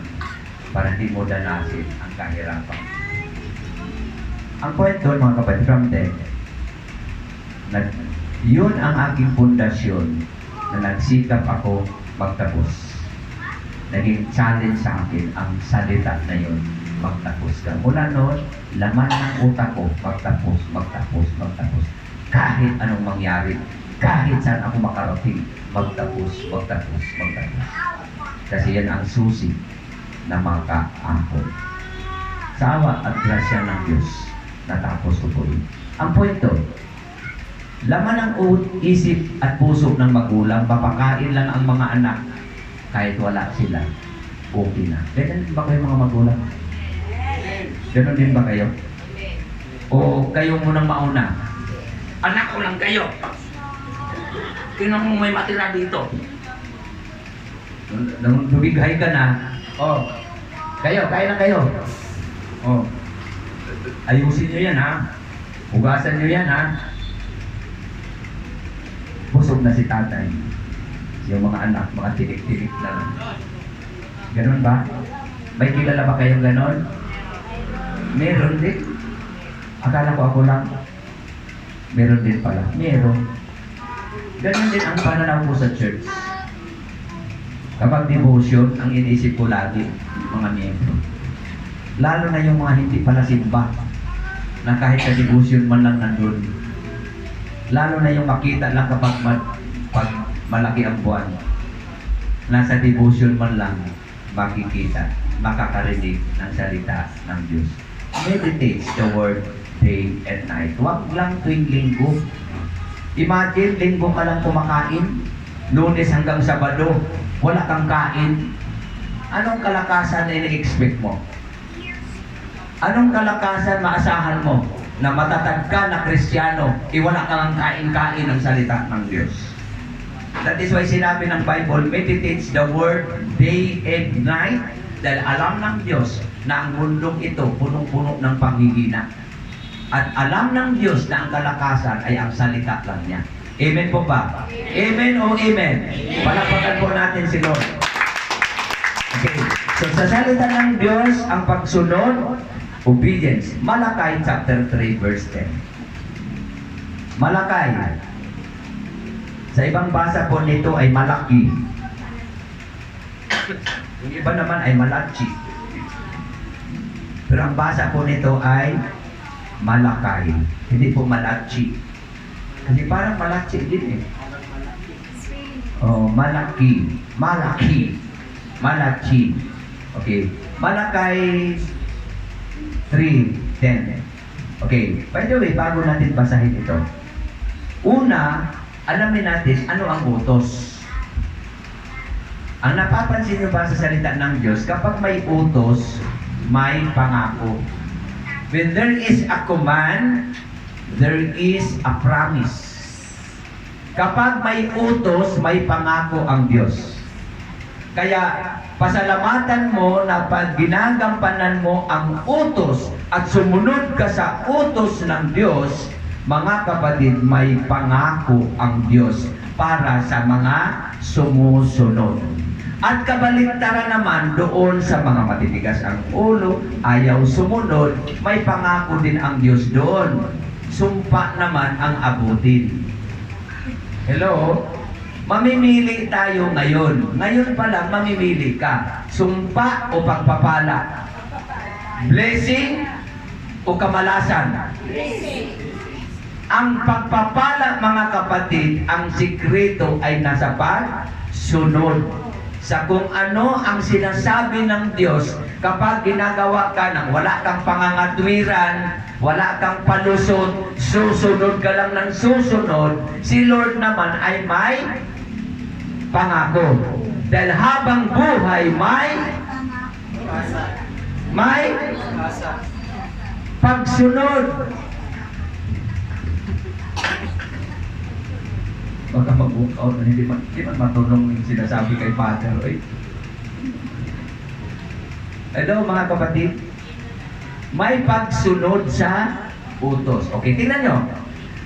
para hindi mo danasin ang kahirapan. Ang point doon, mga kapatid, from there, yun ang aking pundasyon na nagsikap ako magtapos. Naging challenge sa akin ang salita na yun, magtapos ka. Mula noon, laman ng utak ko, magtapos. Kahit anong mangyari, kahit saan ako makarating, magtapos. Kasi yan ang susi na makaangkol. Sa awa at grasya ng Diyos, natapos ko po yun. Ang point doon, laman ng isip at puso ng magulang, papakain lang ang mga anak, kahit wala sila, okay na. Ganyan din ba kayo mga magulang? Ganon din ba kayo? O kayo munang mauna? Anak ko lang kayo. Tingnan mo may matira dito. Nung lumighay ka na, kayo, kaya na kayo. Ayusin nyo yan ha. Hugasan nyo yan ha. Busog na si tatay. Yung mga anak, mga tinik-tinik na lang. Ganon ba? May kilala ba kayong ganon? Meron din. Akala ko ako lang. Meron din pala. Meron. Ganon din ang pananaw ko sa church. Kapag devotion, ang iniisip ko lagi, mga miyembro. Lalo na yung mga hindi pala simba, na kahit sa devotion man lang nandun. Lalo na yung makita lang kapag malaki ang buwan. Nasa devotion man lang makikita, makakarinig ng salita ng Diyos. Meditate the word day and night. Huwag lang tuwing linggo. Imagine, linggo ka lang kumakain, Lunes hanggang Sabado, wala kang kain. Anong kalakasan na ini-expect mo? Anong kalakasan maasahan mo na matatag ka na Kristiyano, iwala kang kain-kain ng salita ng Diyos? That is why sinabi ng Bible, meditates the word day and night, dahil alam ng Diyos na ang mundong ito punong-puno ng panghihina. At alam ng Diyos na ang kalakasan ay ang salita lang niya. Amen po ba? Amen o amen? Palakpakan po natin si Lord. Okay. So sa salita ng Diyos, ang pagsunod, obedience. Malakay chapter 3 verse 10. Malakay. Sa ibang basa po nito ay malaki. Yung iba naman ay malachi. Pero ang basa po nito ay malakay. Hindi po malachi. Kasi parang malachi din eh. Oh, malaki. Malaki. Malachi. Okay. Malakay 3:10. Okay. By the way, bago natin basahin ito. Una, alamin natin ano ang utos. Ang napapansin nyo ba sa salita ng Diyos, kapag may utos, may pangako. When there is a command, there is a promise. Kapag may utos, may pangako ang Diyos. Kaya, pasalamatan mo na pag ginagampanan mo ang utos at sumunod ka sa utos ng Diyos, mga kapatid, may pangako ang Diyos para sa mga sumusunod. At kabaligtaran naman doon sa mga matitigas ang ulo, ayaw sumunod, may pangako din ang Diyos doon. Sumpa naman ang abutin. Hello? Mamimili tayo ngayon. Ngayon pa lang mamimili ka. Sumpa o pagpapala? Blessing o kamalasan? Blessing. Ang pagpapala, mga kapatid, ang sikreto ay nasa pagsunod sa kung ano ang sinasabi ng Diyos. Kapag ginagawa ka ng wala kang pangangatwiran, wala kang palusot, susunod ka lang ng susunod, si Lord naman ay may pangako. Dahil habang buhay may pagsunod. Baka mag-walk out na hindi man matulong yung sinasabi kay Father. Oy. Hello mga kapatid. May pagsunod sa utos. Okay, tingnan nyo.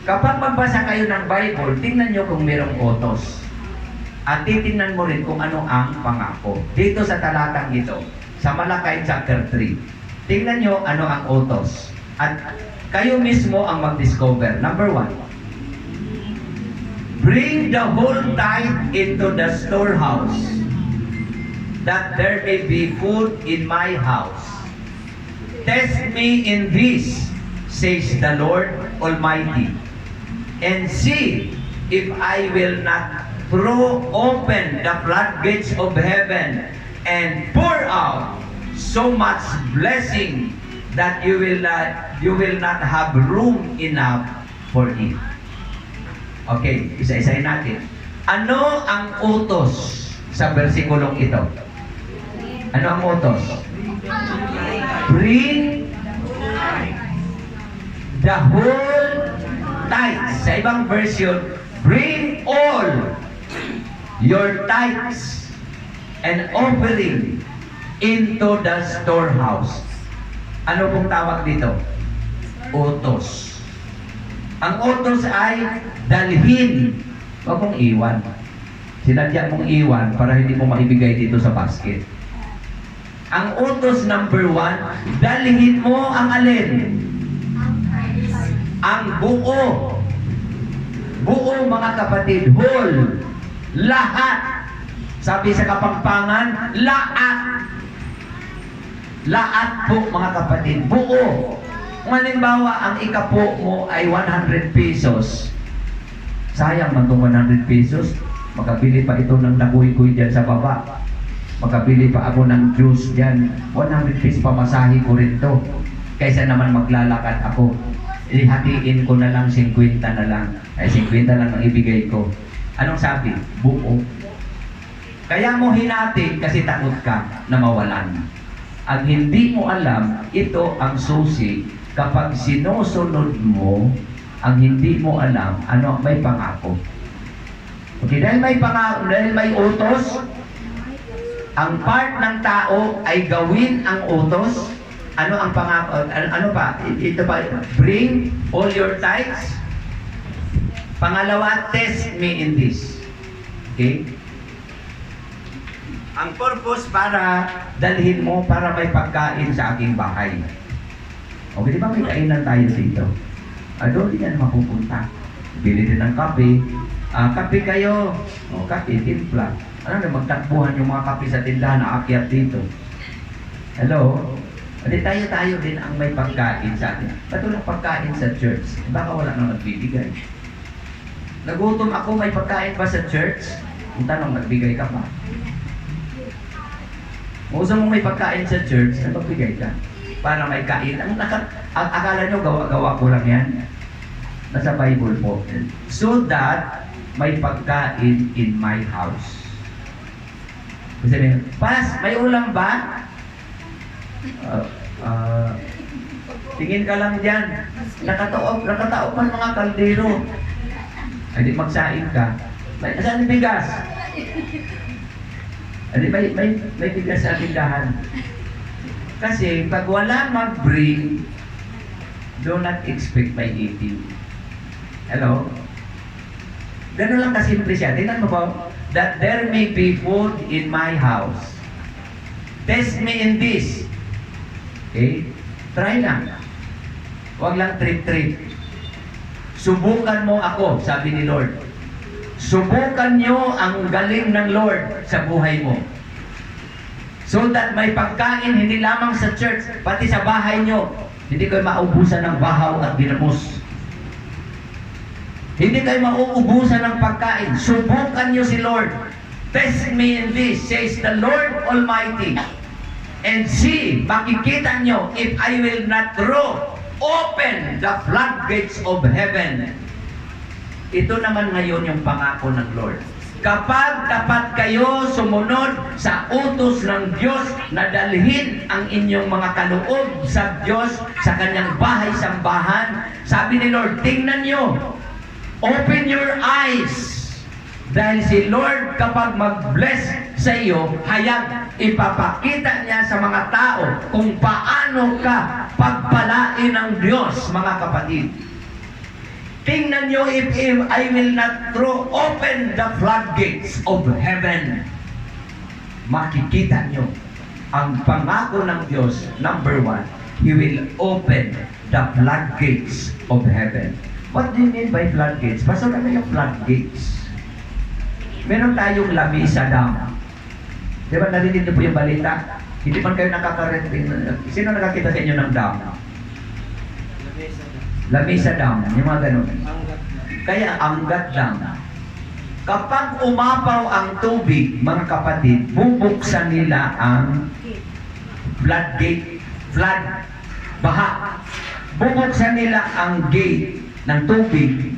Kapag magbasa kayo ng Bible, tingnan nyo kung mayroong utos. At titingnan mo rin kung ano ang pangako. Dito sa talatang ito, sa Malakay chapter 3, tingnan nyo ano ang utos. At kayo mismo ang mag-discover. Number 1, bring the whole tithe into the storehouse, that there may be food in my house. Test me in this, says the Lord Almighty, and see if I will not throw open the floodgates of heaven and pour out so much blessing that you will not have room enough for it. Okay, isa-isahin natin. Ano ang utos sa versikulong ito? Ano ang utos? Bring the whole tithes. Sa ibang version, bring all your tithes and offering into the storehouse. Ano pong tawag dito? Utos. Ang utos ay dalhin. Huwag mong iwan. Sinadya mong iwan para hindi mo maibigay dito sa basket. Ang utos number 1, dalhin mo ang alin? Ang buo. Buo mga kapatid. Whole. Lahat. Sabi sa Kapampangan, lahat. Lahat po mga kapatid. Buo. Kung halimbawa, ang ikapo mo ay 100 pesos. Sayang man itong 100 pesos. Makabili pa ito ng nakuy-kuy dyan sa baba. Makabili pa ako ng juice dyan. 100 pesos pamasahe ko rin to. Kaysa naman maglalakad ako. Ihatiin ko na lang 50 na lang. Ay 50 lang ang ibigay ko. Anong sabi? Buo. Kaya mo hinati kasi takot ka na mawalan. Ang hindi mo alam, ito ang susi. Kapag sinusunod mo, ang hindi mo alam, ano, may pangako. Okay, dahil may pangako, dahil may utos, ang part ng tao ay gawin ang utos. Ano ang pangako? Ano pa? Ito pa, bring all your tithes. Pangalawa, test me in this. Okay? Ang purpose para dalhin mo para may pagkain sa aking bahay. Okay, di ba may kainan tayo dito? Doon din yan mapupunta. Bili din ng kape. Kape kayo. Kape, timpla. Ano na, magtakbuhan yung mga kape sa tindahan na akyat dito. Hello? Hindi tayo din ang may pagkain sa atin. Ba't walang pagkain sa church? Baka wala nang nagbibigay. Nagutom ako, may pagkain ba sa church? Ang tanong, nagbigay ka pa? Kung gusto mong may pagkain sa church, nagbigay ka. Para may kain. Akala nyo, gawa-gawa ko lang yan. Nasa Bible po. So that may pagkain in my house. Kasi Pas, may ulam ba? Tingin ka lang dyan. Nakataob man mga kaldero. Ay, di magsaing ka. Saan yung bigas? Ay, may bigas sa tindahan. Kasi pag wala mag-bring, do not expect my eating. Hello? Ganun lang kasimple siya. Tingnan mo ba? That there may be food in my house. Test me in this. Okay? Try lang. Huwag lang trip-trip. Subukan mo ako, sabi ni Lord. Subukan nyo ang galing ng Lord sa buhay mo. So that may pagkain hindi lamang sa church, pati sa bahay nyo. Hindi kayo maubusan ng bahaw at ginamos. Hindi kayo mauubusan ng pagkain. Subukan nyo si Lord. Test me in this, says the Lord Almighty. And see, makikita nyo, if I will not open the floodgates of heaven. Ito naman ngayon yung pangako ng Lord. Kapag tapat kayo sumunod sa utos ng Diyos na dalhin ang inyong mga kaloob sa Diyos, sa kanyang bahay-sambahan, sabi ni Lord, tingnan nyo, open your eyes. Dahil si Lord kapag mag-bless sa iyo, hayag ipapakita niya sa mga tao kung paano ka pagpalain ng Diyos, mga kapatid. Tingnan nyo if I will not open the floodgates of heaven. Makikita nyo ang pangako ng Diyos. Number one, He will open the floodgates of heaven. What do you mean by floodgates? Basta kami yung floodgates. Meron tayong Lamesa Dam. Di ba narinig niyo po yung balita? Hindi man kayo nakakarating. Sino nakakita sa inyo ng dam? Lamesa Dam. Yung mga ganun. Kaya Angat Dam. Kapag umapaw ang tubig, mga kapatid, bubuksan nila ang floodgate, baha. Bubuksan nila ang gate ng tubig.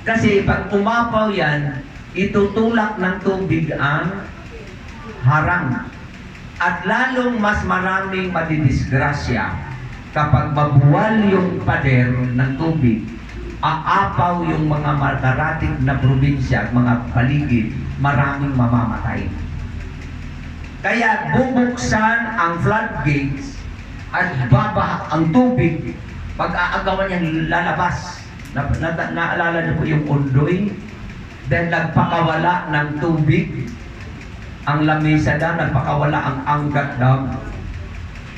Kasi pag umapaw yan, itutulak ng tubig ang harang. At lalong mas maraming madidisgrasya kapag mabuwal yung pader ng tubig, aapaw yung mga matarating na probinsya at mga paligid, maraming mamamatay. Kaya bubuksan ang floodgates at babaha ang tubig, pag-aagawan niyang lalabas. Naalala niyo po yung Undoy? Dahil nagpakawala ng tubig, ang Lamesa Dam, nagpakawala ang Angat Dam.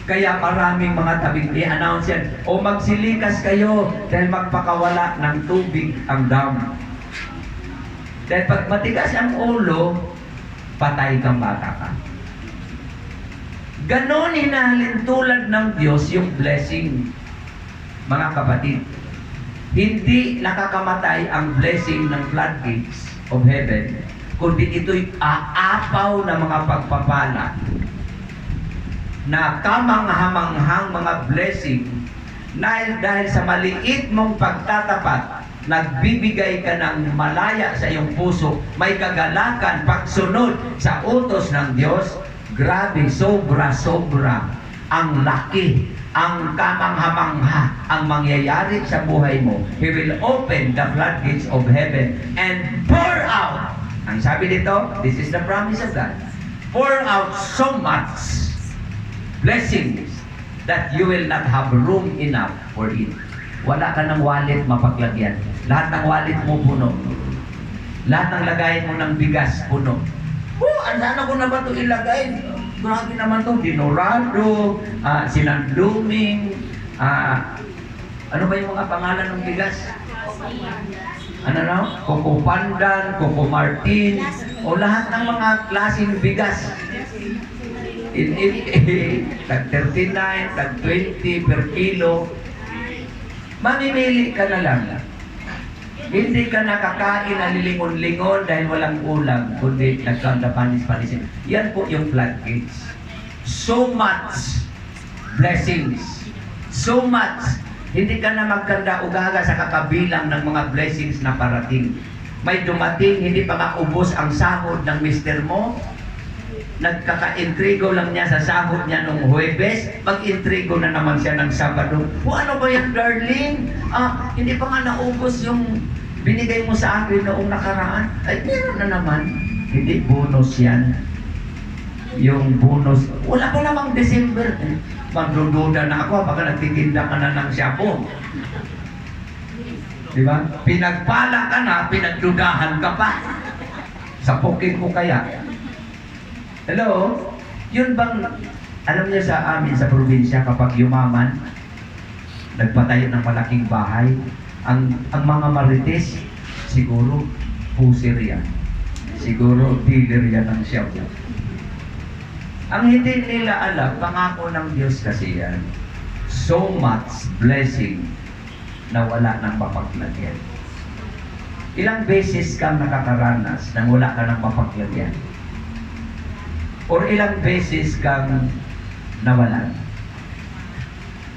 Kaya maraming mga tabing i-announce yan, o magsilikas kayo dahil magpakawala ng tubig ang dam. Dahil pag matigas ang ulo, patay kang bata ka. Ganon hinahalin tulad ng Diyos yung blessing, mga kapatid. Hindi nakakamatay ang blessing ng floodgates of heaven, kundi ito'y aapaw na mga pagpapala na kamanghamanghang mga blessing dahil sa maliit mong pagtatapat, nagbibigay ka ng malaya sa iyong puso, may kagalakan, pagsunod sa utos ng Diyos, grabe, sobra-sobra ang laki, ang kamangha-mangha ang mangyayari sa buhay mo. He will open the floodgates of heaven and pour out. Ang sabi dito, this is the promise of God. Pour out so much blessings that you will not have room enough for it. Wala ka ng wallet mapaglagyan. Lahat ng wallet mo puno. Lahat ng lagayin mo ng bigas puno. Ano ko na ba ito ilagay? Grabe naman ito. Dinorado, sinanduming, ano ba yung mga pangalan ng bigas? Ano na? Coco Pandan, Coco Martin, o lahat ng mga klaseng bigas. In tag 39, tag 20 per kilo. Mamimili ka na lang. Hindi ka nakakain na lilingon-lingon dahil walang ulam, kundi nagkanda panis-panisin. Yan po yung floodgates. So much blessings. So much. Hindi ka na magkanda ugaga sa kakabilang ng mga blessings na parating. May dumating, hindi pa maubos ang sahod ng mister mo. Nagkaka-intrigo lang niya sa sahod niya nung Huwebes, mag-intrigo na naman siya ng Sabado. Ano ba yan, darling? Hindi pa nga naubos yung binigay mo sa akin noong nakaraan. Ay, meron na naman. Hindi, bonus yan. Yung bonus, wala pa namang December. Magdududa na ako, baka nagtitinda ka na ng shampoo. Diba? Pinagpala ka na, pinagdudahan ka pa. Sapukin ko kaya. Hello? Yun bang, alam niyo sa amin sa probinsya, kapag yumaman, nagpatayo ng malaking bahay, ang mga marites, siguro, puser yan. Siguro, dealer yan ng shabu. Ang hindi nila alam, pangako ng Diyos kasi yan, so much blessing na wala nang mapaglagyan. Ilang beses kang nakakaranas nang wala ka nang mapaglagyan? Or ilang beses kang nawalan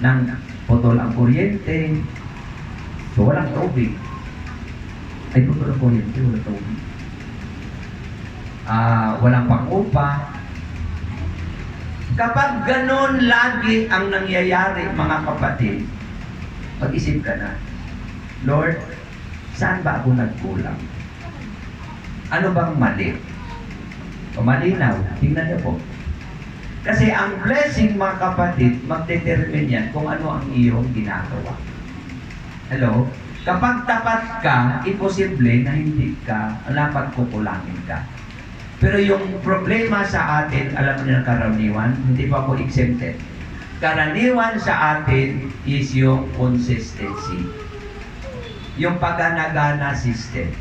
nang putol ang kuryente, so walang tubig. Ay, putol ang kuryente, walang tubig. Walang pang-upa. Kapag ganun lagi ang nangyayari, mga kapatid, mag-isip ka na, Lord, saan ba ako nagkulang? Ano bang mali? O malinaw, tingnan niyo po. Kasi ang blessing, mga kapatid, magdetermine yan kung ano ang iyong ginagawa. Hello? Kapag tapat ka, imposible na hindi ka, dapat kukulangin ka. Pero yung problema sa atin, alam niyo ng karaniwan, hindi pa ako exempted. Karaniwan sa atin is yung consistency. Yung pagana-gana system.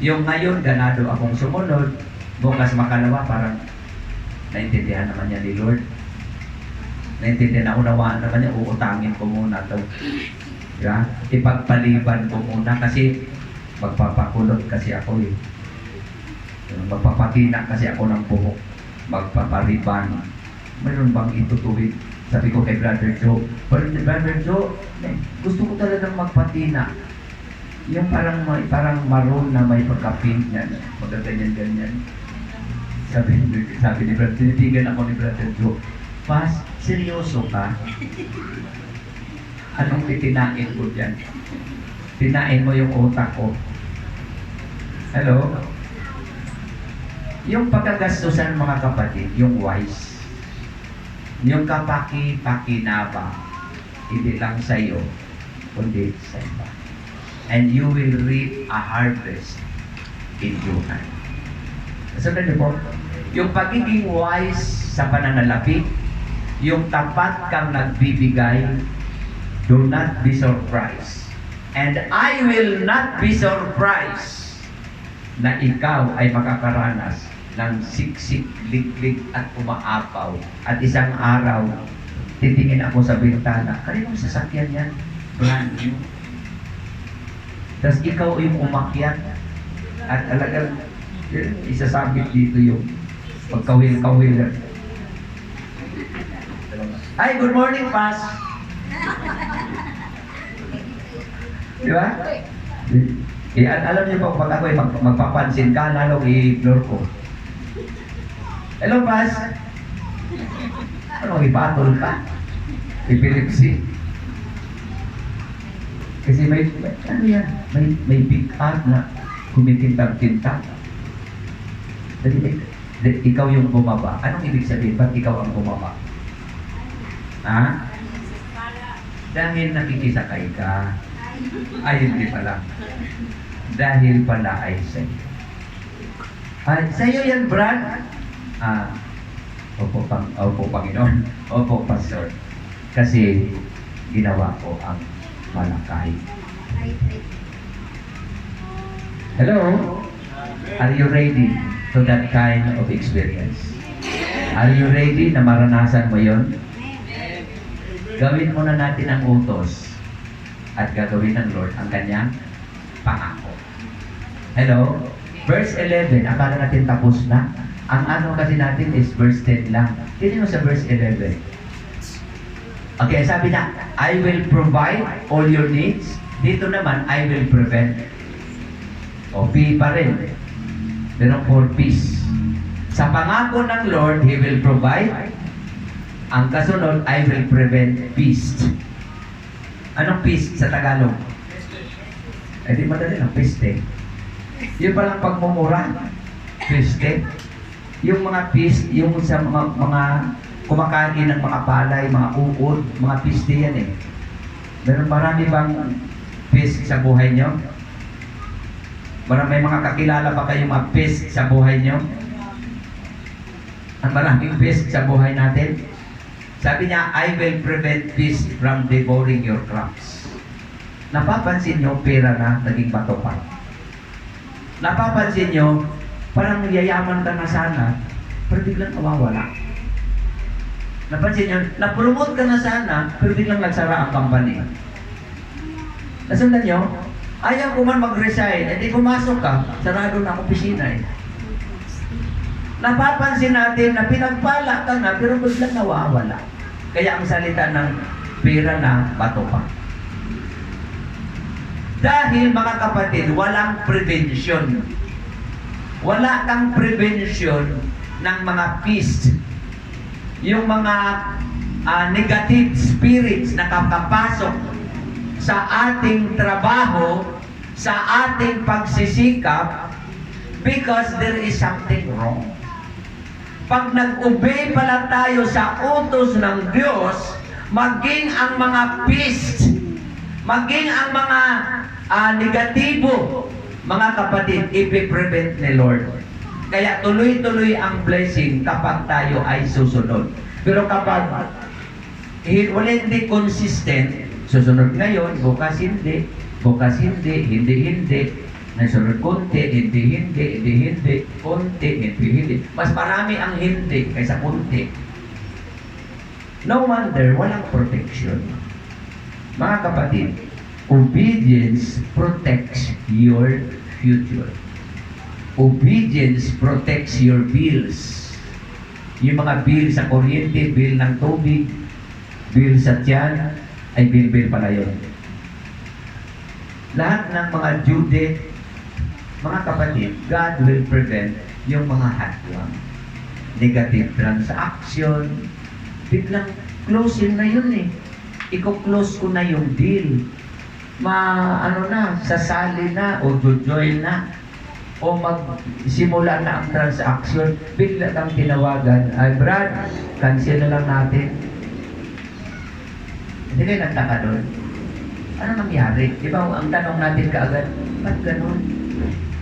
Yung ngayon, ganado akong sumunod, bukas makalawa, parang naintindihan naman niya ni Lord. Naintindihan na unawaan naman niya, uutangin ko muna ito. Diba? Ipagpaliban ko muna kasi magpapakulot kasi ako eh. Magpapatina kasi ako ng buhok. Magpapariban. Mayroon bang itutuwid? Sabi ko kay Brother Joe, Brother Joe, gusto ko talagang magpatina. Yung parang maroon na may pagka-pink niya. Magaganyan-ganyan. Sabi ni Brother, tinitigan ako ni Brother Joe, Pas, seryoso ka? Anong titinain ko dyan? Tinain mo yung utak ko. Hello? Yung pagkagastusan, mga kapatid, yung wise, yung kapaki-pakinaba, hindi lang sa iyo, kundi sa iba. And you will reap a harvest in due time. Sabi niyo po, yung pagiging wise sa pananalapi, yung tapat kang nagbibigay, do not be surprised. And I will not be surprised na ikaw ay makakaranas ng siksik, liglig at umaapaw. At isang araw, titingin ako sa bintana, kaninong sasakyan yan? Brand new. Tapos ikaw yung umakyat at talagang isasabit dito yung pagkawil-kawil. Ay, good morning, Pas! Di ba? Alam niyo po, pag ako'y magpapansin ka, lalong i-ignore ko. Hello, Pas! Ano, ipatol ka? Epilepsy. Kasi ano yan, may bigat na kumikintab-kintab. Ikaw yung bumaba. Anong ibig sabihin? Ba't ikaw ang bumaba? Ha? Dahil nakikisakay ka. Ay, hindi pala. Dahil pala ay sa'yo. Ay, sa'yo yan, Brad? Opo, Panginoon. Opo, Pastor. Kasi ginawa ko ang malakay. Hello? Are you ready to that kind of experience? Are you ready na maranasan mo yon? Gawin muna natin ang utos at gagawin ng Lord ang kanyang pangako. Hello? Verse 11, akala natin tapos na. Ang ano kasi natin is verse 10 lang. Tingnan mo sa verse 11. Okay, sabi na, I will provide all your needs. Dito naman, I will prevent. O, P pa rin. Pero for peace. Sa pangako ng Lord, He will provide. Ang kasunod, I will prevent peace. Anong peace sa Tagalog? Eh di madali lang, peste. Yung palang pagmumura, peste. Yung mga peace, yung sa mga kumakain ng mga palay, mga uod, mga piste yan eh. Marami bang peace sa buhay nyo? May mga kakilala ba kayong mga peace sa buhay nyo? Ang maraming peace sa buhay natin. Sabi niya, I will prevent peace from devouring your crops. Napapansin nyo, pera na naging bato pa. Napapansin nyo, parang yayaman ka na sana, pero biglang nawawala. Napansin nyo, na-promote ka na sana, pero biglang nagsara ang company. Nasundan nyo, ayaw ko man mag-resign, hindi pumasok ka, sarado na ang opisina eh. Napapansin natin na pinagpala ka na, pero biglang nawawala. Kaya ang salita ng pera na bato pa. Dahil mga kapatid, walang prevention. Wala kang prevention ng mga peace. Yung mga negative spirits na kapapasok sa ating trabaho, sa ating pagsisikap, because there is something wrong. Pag nag-obey pala tayo sa utos ng Diyos, maging ang mga peace, maging ang mga negatibo, mga kapatid, ipiprevent ni Lord. Kaya tuloy-tuloy ang blessing kapag tayo ay susunod. Pero kapag wala hindi consistent, susunod ngayon, bukas hindi, hindi, nasunod konti, hindi, konti, hindi. Mas marami ang hindi kaysa konti. No wonder, walang protection. Mga kapatid, obedience protects your future. Obedience protects your bills. Yung mga bill sa kuryente, bill ng tubig, bill sa tiyan, ay bill pala yun. Lahat ng mga due date, mga kapatid, God will prevent yung mga hadwang. Negative transaction, biglang closing na yun eh. Iko-close ko na yung deal. Sasali na o join na o magsimula na ang transaction, bigla kang tinawagan, ay Brad, cancel na lang natin. Hindi kayo nagtaka doon? Ano nangyari? Di ba, ang tanong natin kaagad, ba't ganun?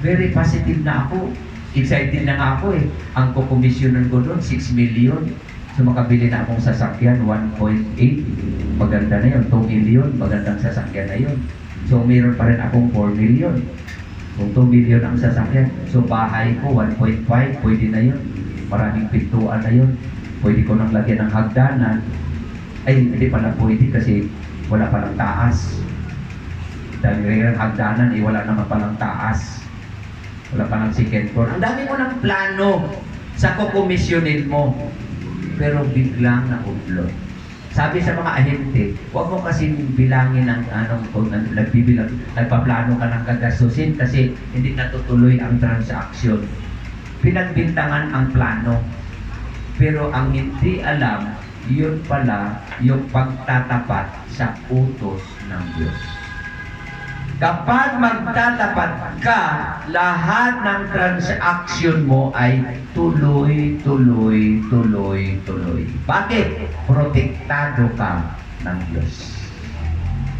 Very positive na ako. Excited na nga ako eh. Ang kukomisyonan ko doon, 6 million. So makabili na akong sasakyan, 1.8. Maganda na yun. 2 million, magandang sasakyan na yun. So mayroon pa rin akong 4 million. Kung 2 million ang sasakyan, so bahay ko 1.5, pwede na yun. Maraming pintuan na yun. Pwede ko nang lagyan ng hagdanan. Ay, hindi pala pwede kasi wala palang taas. Dahil ngayon hagdanan, wala naman palang taas. Wala palang second floor. Ang dami mo ng plano sa kukomisyonin mo. Pero biglang naudlot. Sabi sa mga ahente, huwag mo kasing bilangin ng kung nagbibilang, nagpaplano ka ng kagastusin kasi hindi natutuloy ang transaction. Pinagbintangan ang plano. Pero ang hindi alam, yun pala yung pagtatapat sa utos ng Diyos. Kapag magtatapat ka, lahat ng transaction mo ay tuloy. Bakit? Protektado ka ng Diyos.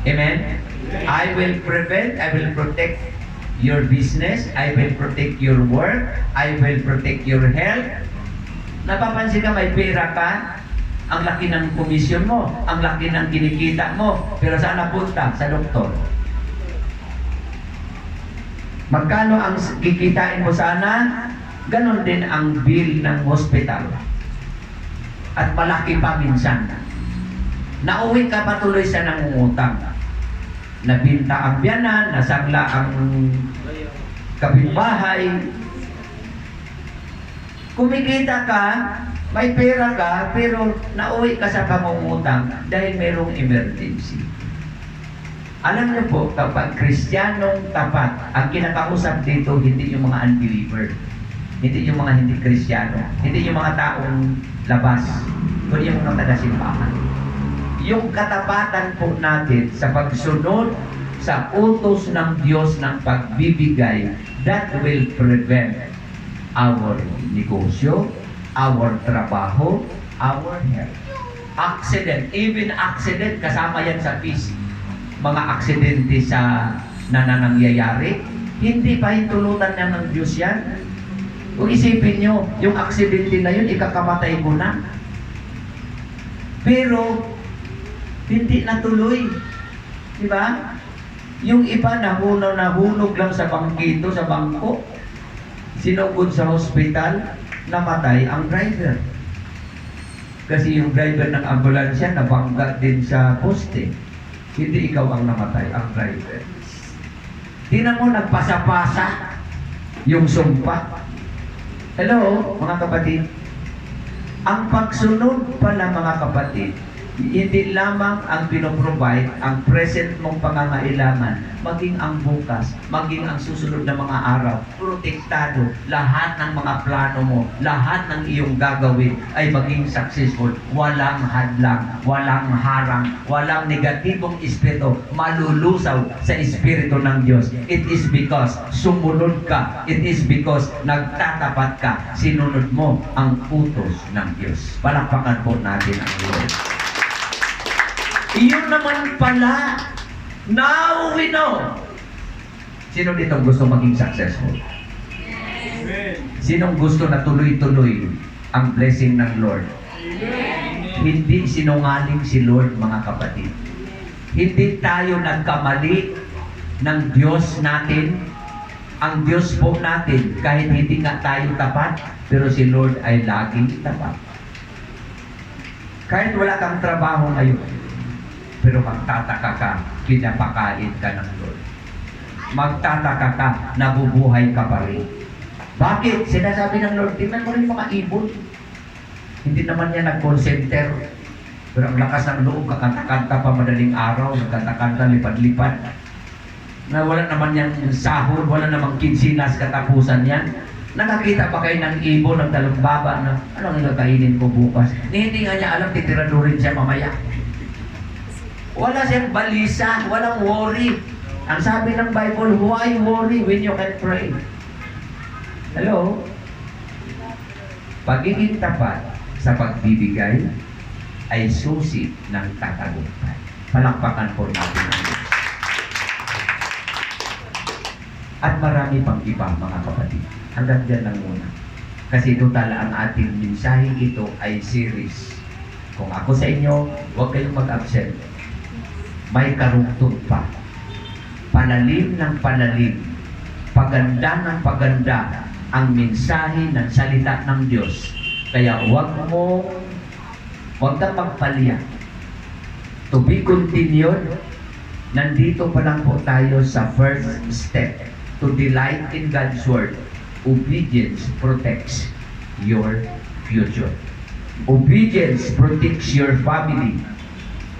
Amen? I will protect your business, I will protect your work, I will protect your health. Napapansin ka, may pera ka, ang laki ng komisyon mo, ang laki ng kinikita mo, pero saan napunta? Sa doktor. Magkano ang kikitain mo sana? Ganon din ang bill ng hospital. At malaki pa minsan. Nauwi ka patuloy sa nangungutang. Nabinta ang biyanan, nasangla ang kapitbahay. Kumikita ka, may pera ka, pero nauwi ka sa pangungutang dahil mayroong emergency. Alam niyo po, kapag Kristiyanong tapat, ang kinakausap dito, hindi yung mga unbeliever, hindi yung mga hindi Kristiyano, hindi yung mga taong labas, kundi yung mga taga-simbahan. Yung katapatan po natin sa pagsunod sa utos ng Diyos ng pagbibigay, that will prevent our negosyo, our trabaho, our health. Accident, even accident, kasama yan sa peace. Mga aksidente sa nangyayari, hindi pa hintulutan na ng Diyos yan. Kung isipin nyo, yung aksidente na yun, ikakamatay mo na. Pero, hindi natuloy. Diba? Yung iba nahulog lang sa bangkito, sa bangko. Sinugod sa hospital, namatay ang driver. Kasi yung driver ng ambulansya, nabangga din sa poste. Hindi ikaw ang namatay, ang driver. Tingnan mo, nagpasa-pasa yung sumpa. Hello, mga kapatid. Ang pagsunod pala, mga kapatid, hindi lamang ang pinoprovide ang present mong pangangailangan, maging ang bukas, maging ang susunod na mga araw, protektado. Lahat ng mga plano mo, lahat ng iyong gagawin ay maging successful. Walang hadlang, walang harang, walang negatibong espiritu malulusaw sa espiritu ng Diyos. It is because sumunod ka. It is because nagtatapat ka. Sinunod mo ang utos ng Diyos. Palakpakan po natin ang Lord. Iyon naman pala. Now we know. Sino dito gusto maging successful? Amen. Sinong gusto na tuloy-tuloy ang blessing ng Lord? Amen. Hindi sinungaling si Lord, mga kapatid. Hindi tayo nagkamali ng Diyos natin. Ang Diyos po natin, kahit hindi nga tayo tapat, pero si Lord ay laging tapat. Kahit wala kang trabaho ngayon, pero magtataka ka, pinapakain ka ng Lord. Magtataka ka, nabubuhay ka pa rin. Bakit? Sinasabi ng Lord, tingnan mo rin mga ibon. Hindi naman yan nag-call center. Pero ang lakas ng loob, kakanta-kanta pa madaling araw, nagkanta-kanta, lipad-lipad. Na wala naman yan sahur, wala namang kinsinas katapusan yan. Nakakita ba kayo ng ibon, ng talumbaba na, anong nagkainin ko bukas? Hindi nga niya alam, titiradurin siya mamaya. Wala siyang balisa, walang worry. Ang sabi ng Bible, why worry when you can pray? Hello? Pagiging tapat sa pagbibigay ay susi ng tatagumpay. Palakpakan po natin ang Diyos. At marami pang iba, mga kapatid. Hanggang dyan lang muna. Kasi total ang ating mensahe ito ay series. Kung ako sa inyo, huwag kayong mag-absent. May karugtong pa. Palalim ng palalim. Paganda ng paganda ang mensahe ng salita ng Diyos. Kaya huwag kang magpalya. To be continued, nandito pa lang po tayo sa first step. To delight in God's Word. Obedience protects your future. Obedience protects your family.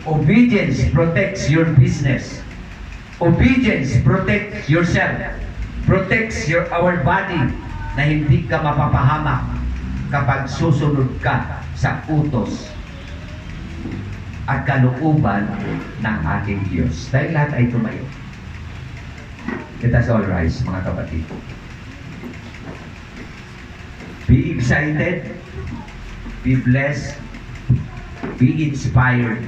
Obedience protects your business. Obedience protects yourself. Protects our body na hindi ka mapapahamak kapag susunod ka sa utos at kalooban ng ating Diyos. Dahil lahat ay tumayo. Let us all rise, mga kapatid. Be excited, be blessed, be inspired.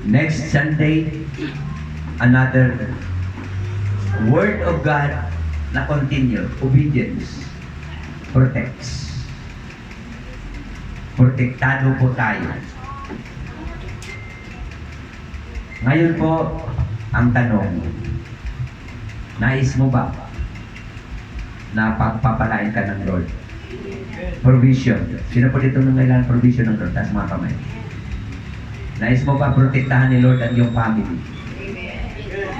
Next Sunday, another Word of God na continue. Obedience protects. Protektado po tayo. Ngayon po, ang tanong, nais mo ba na pagpapalain ka ng Lord? Provision. Sino po dito nang kailangan provision ng Lord? Taas mga kamay. Nais mo ba protektahan ni Lord ang iyong family?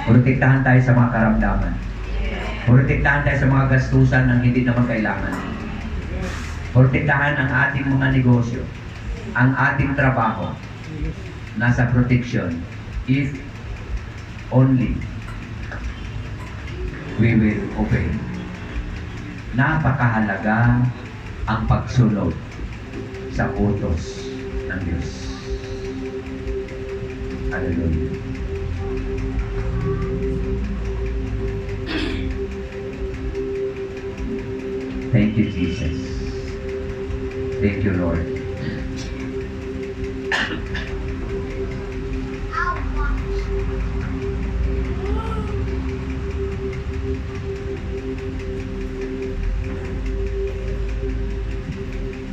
Protektahan tayo sa mga karamdaman. Protektahan tayo sa mga gastusan ng hindi naman kailangan. Protektahan ang ating mga negosyo, ang ating trabaho, nasa protection, if only we will obey. Napakahalaga ang pagsunod sa utos ng Diyos. Hallelujah. Thank you, Jesus. Thank you, Lord.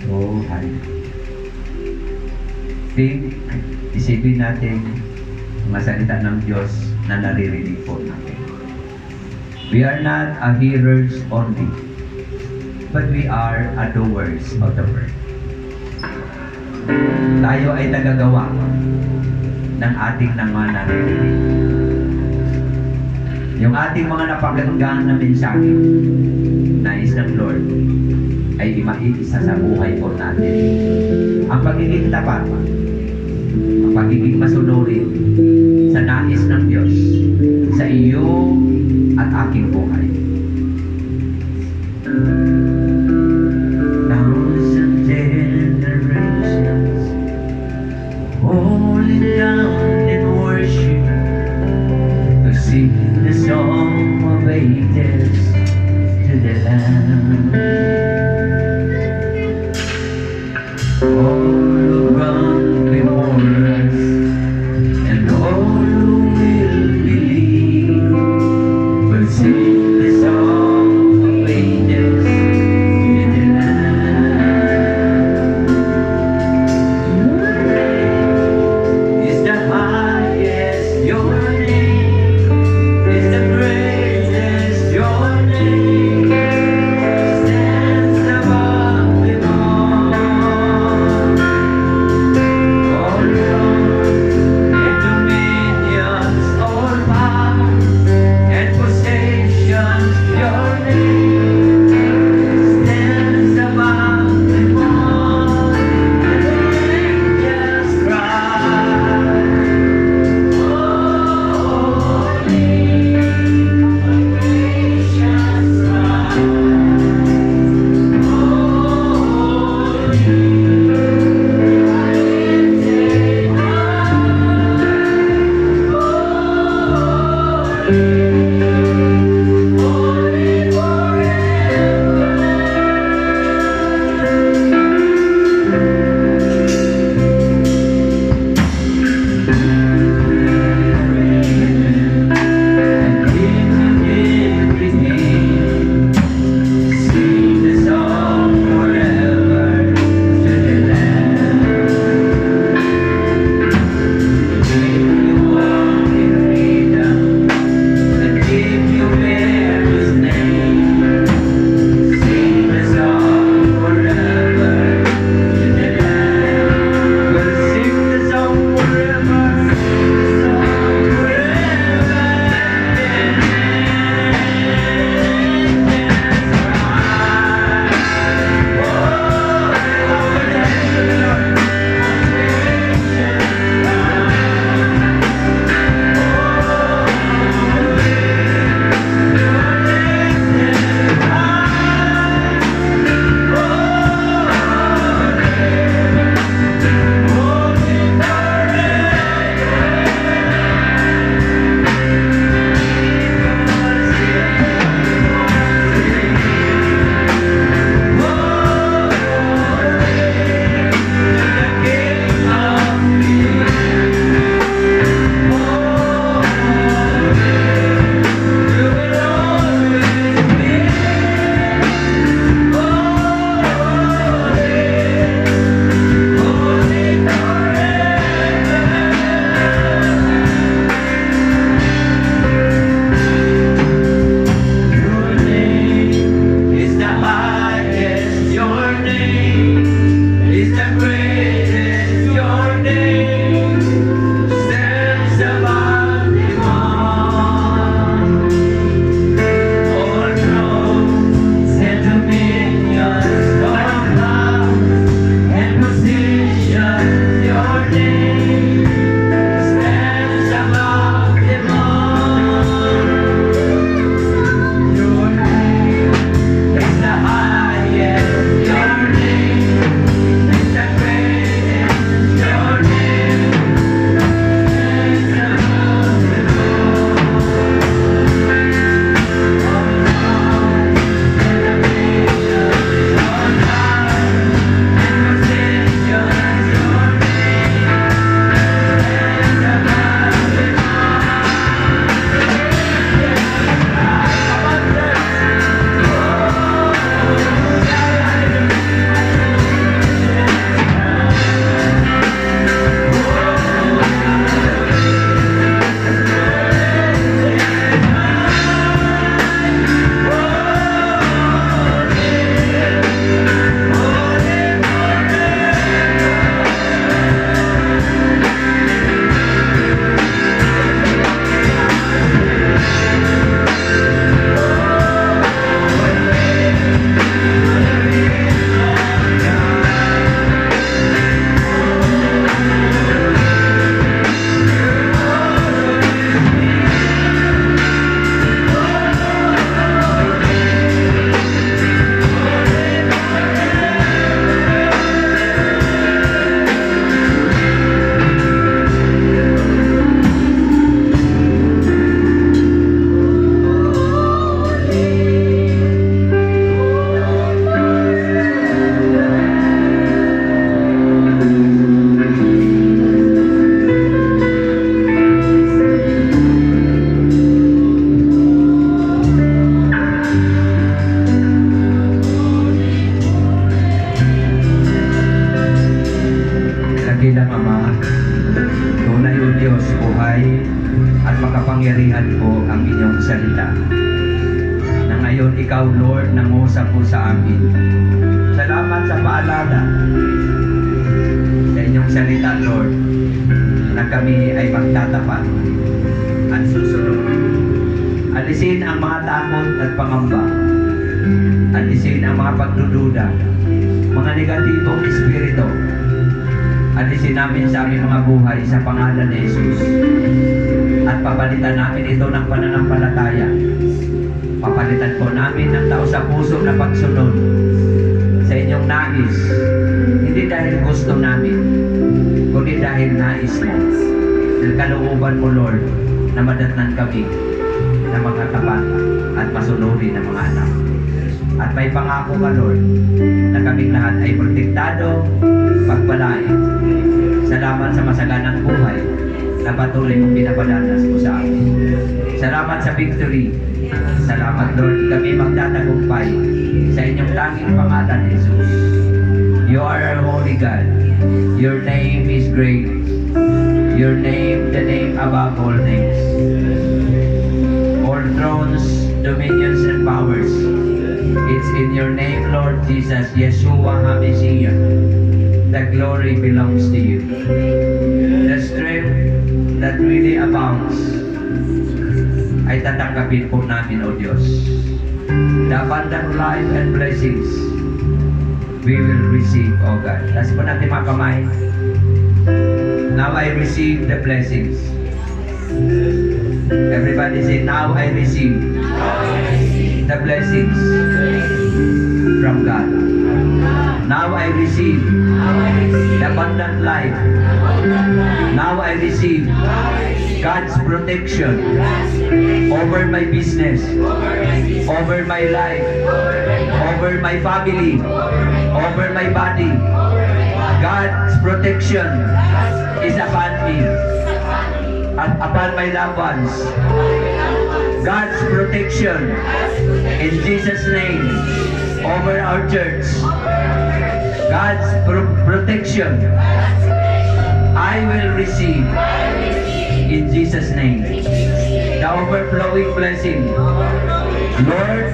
Oh, isipin natin mga salita ng Diyos na naririnig po natin. We are not a hearers only, but we are a doers of the word. Tayo ay tagagawa ng ating mga naririnig. Yung ating mga napakinggan na mensahe, nais ng Lord, ay maiisa sa buhay po natin. Ang pagiging tapat, ang pagiging masunurin sa nais ng Diyos, sa iyo at aking buhay. Thousand generations falling down in worship to sing the song of ages to the Lamb. All who run before us and all who will believe will sing the song of ages to the Lamb. Is the highest your name? Is the greatest your name? Stands above them all. All thrones and dominions, all powers and possessions, your name stands above them all. And the angels cry, holy, creation's cry, holy sing the song forever to the Lamb. You walk in freedom, kapangyarihan po ang inyong salita. Na ngayon ikaw, Lord, nangusap po sa amin. Salamat sa paalala sa inyong salita, Lord, na kami ay magtatapat at susunod. Alisin ang mga takot at pangamba. Alisin ang mga pagdududa, mga negatibong espiritu. Alisin namin sa aming mga buhay sa pangalan ni Jesus. At papalitan namin ito ng pananampalataya. Papalitan po namin ng tao sa puso na pagsunod sa inyong nais. Hindi dahil gusto namin, kundi dahil nais mo. Dahil kalooban mo, Lord, na madatnan kami ng mga tapat at masunurin ng mga anak. At may pangako ka, Lord, na kaming lahat ay protektado, pagpalain. Salamat sa masaganang buhay na patuloy mong pinapadanas mo sa amin. Salamat sa victory. Salamat, Lord, kami magtatagumpay sa inyong tanging pangalan, Jesus. You are our holy God. Your name is great. Your name, the name above all names. All thrones, dominions, and powers. It's in your name, Lord Jesus, Yeshua HaMashiach. The glory belongs to you. The strength that really abounds ay tatanggapin po namin, O Diyos. The abundant life and blessings we will receive, O God. Tapos po natin mga kamay. Now I receive the blessings. Everybody say, now I receive the blessings from God. Now I receive the abundant life. Now I receive God's protection over my business, over my life, over my family, over my body. God's protection is upon me and upon my loved ones. God's protection in Jesus' name over our church. God's protection I will receive in Jesus' name. The overflowing blessing. Lord,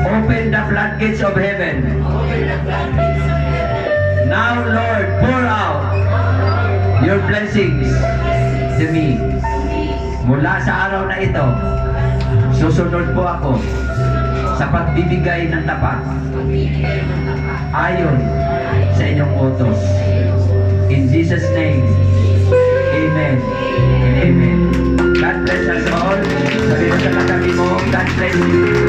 open the floodgates of heaven. Now, Lord, pour out your blessings to me. Mula sa araw na ito, susunod po ako sa pagbibigay ng tapat ayon sa inyong utos. In Jesus' name, Amen and Amen. God bless us all. Sabi mo sa katabi mo, God bless you.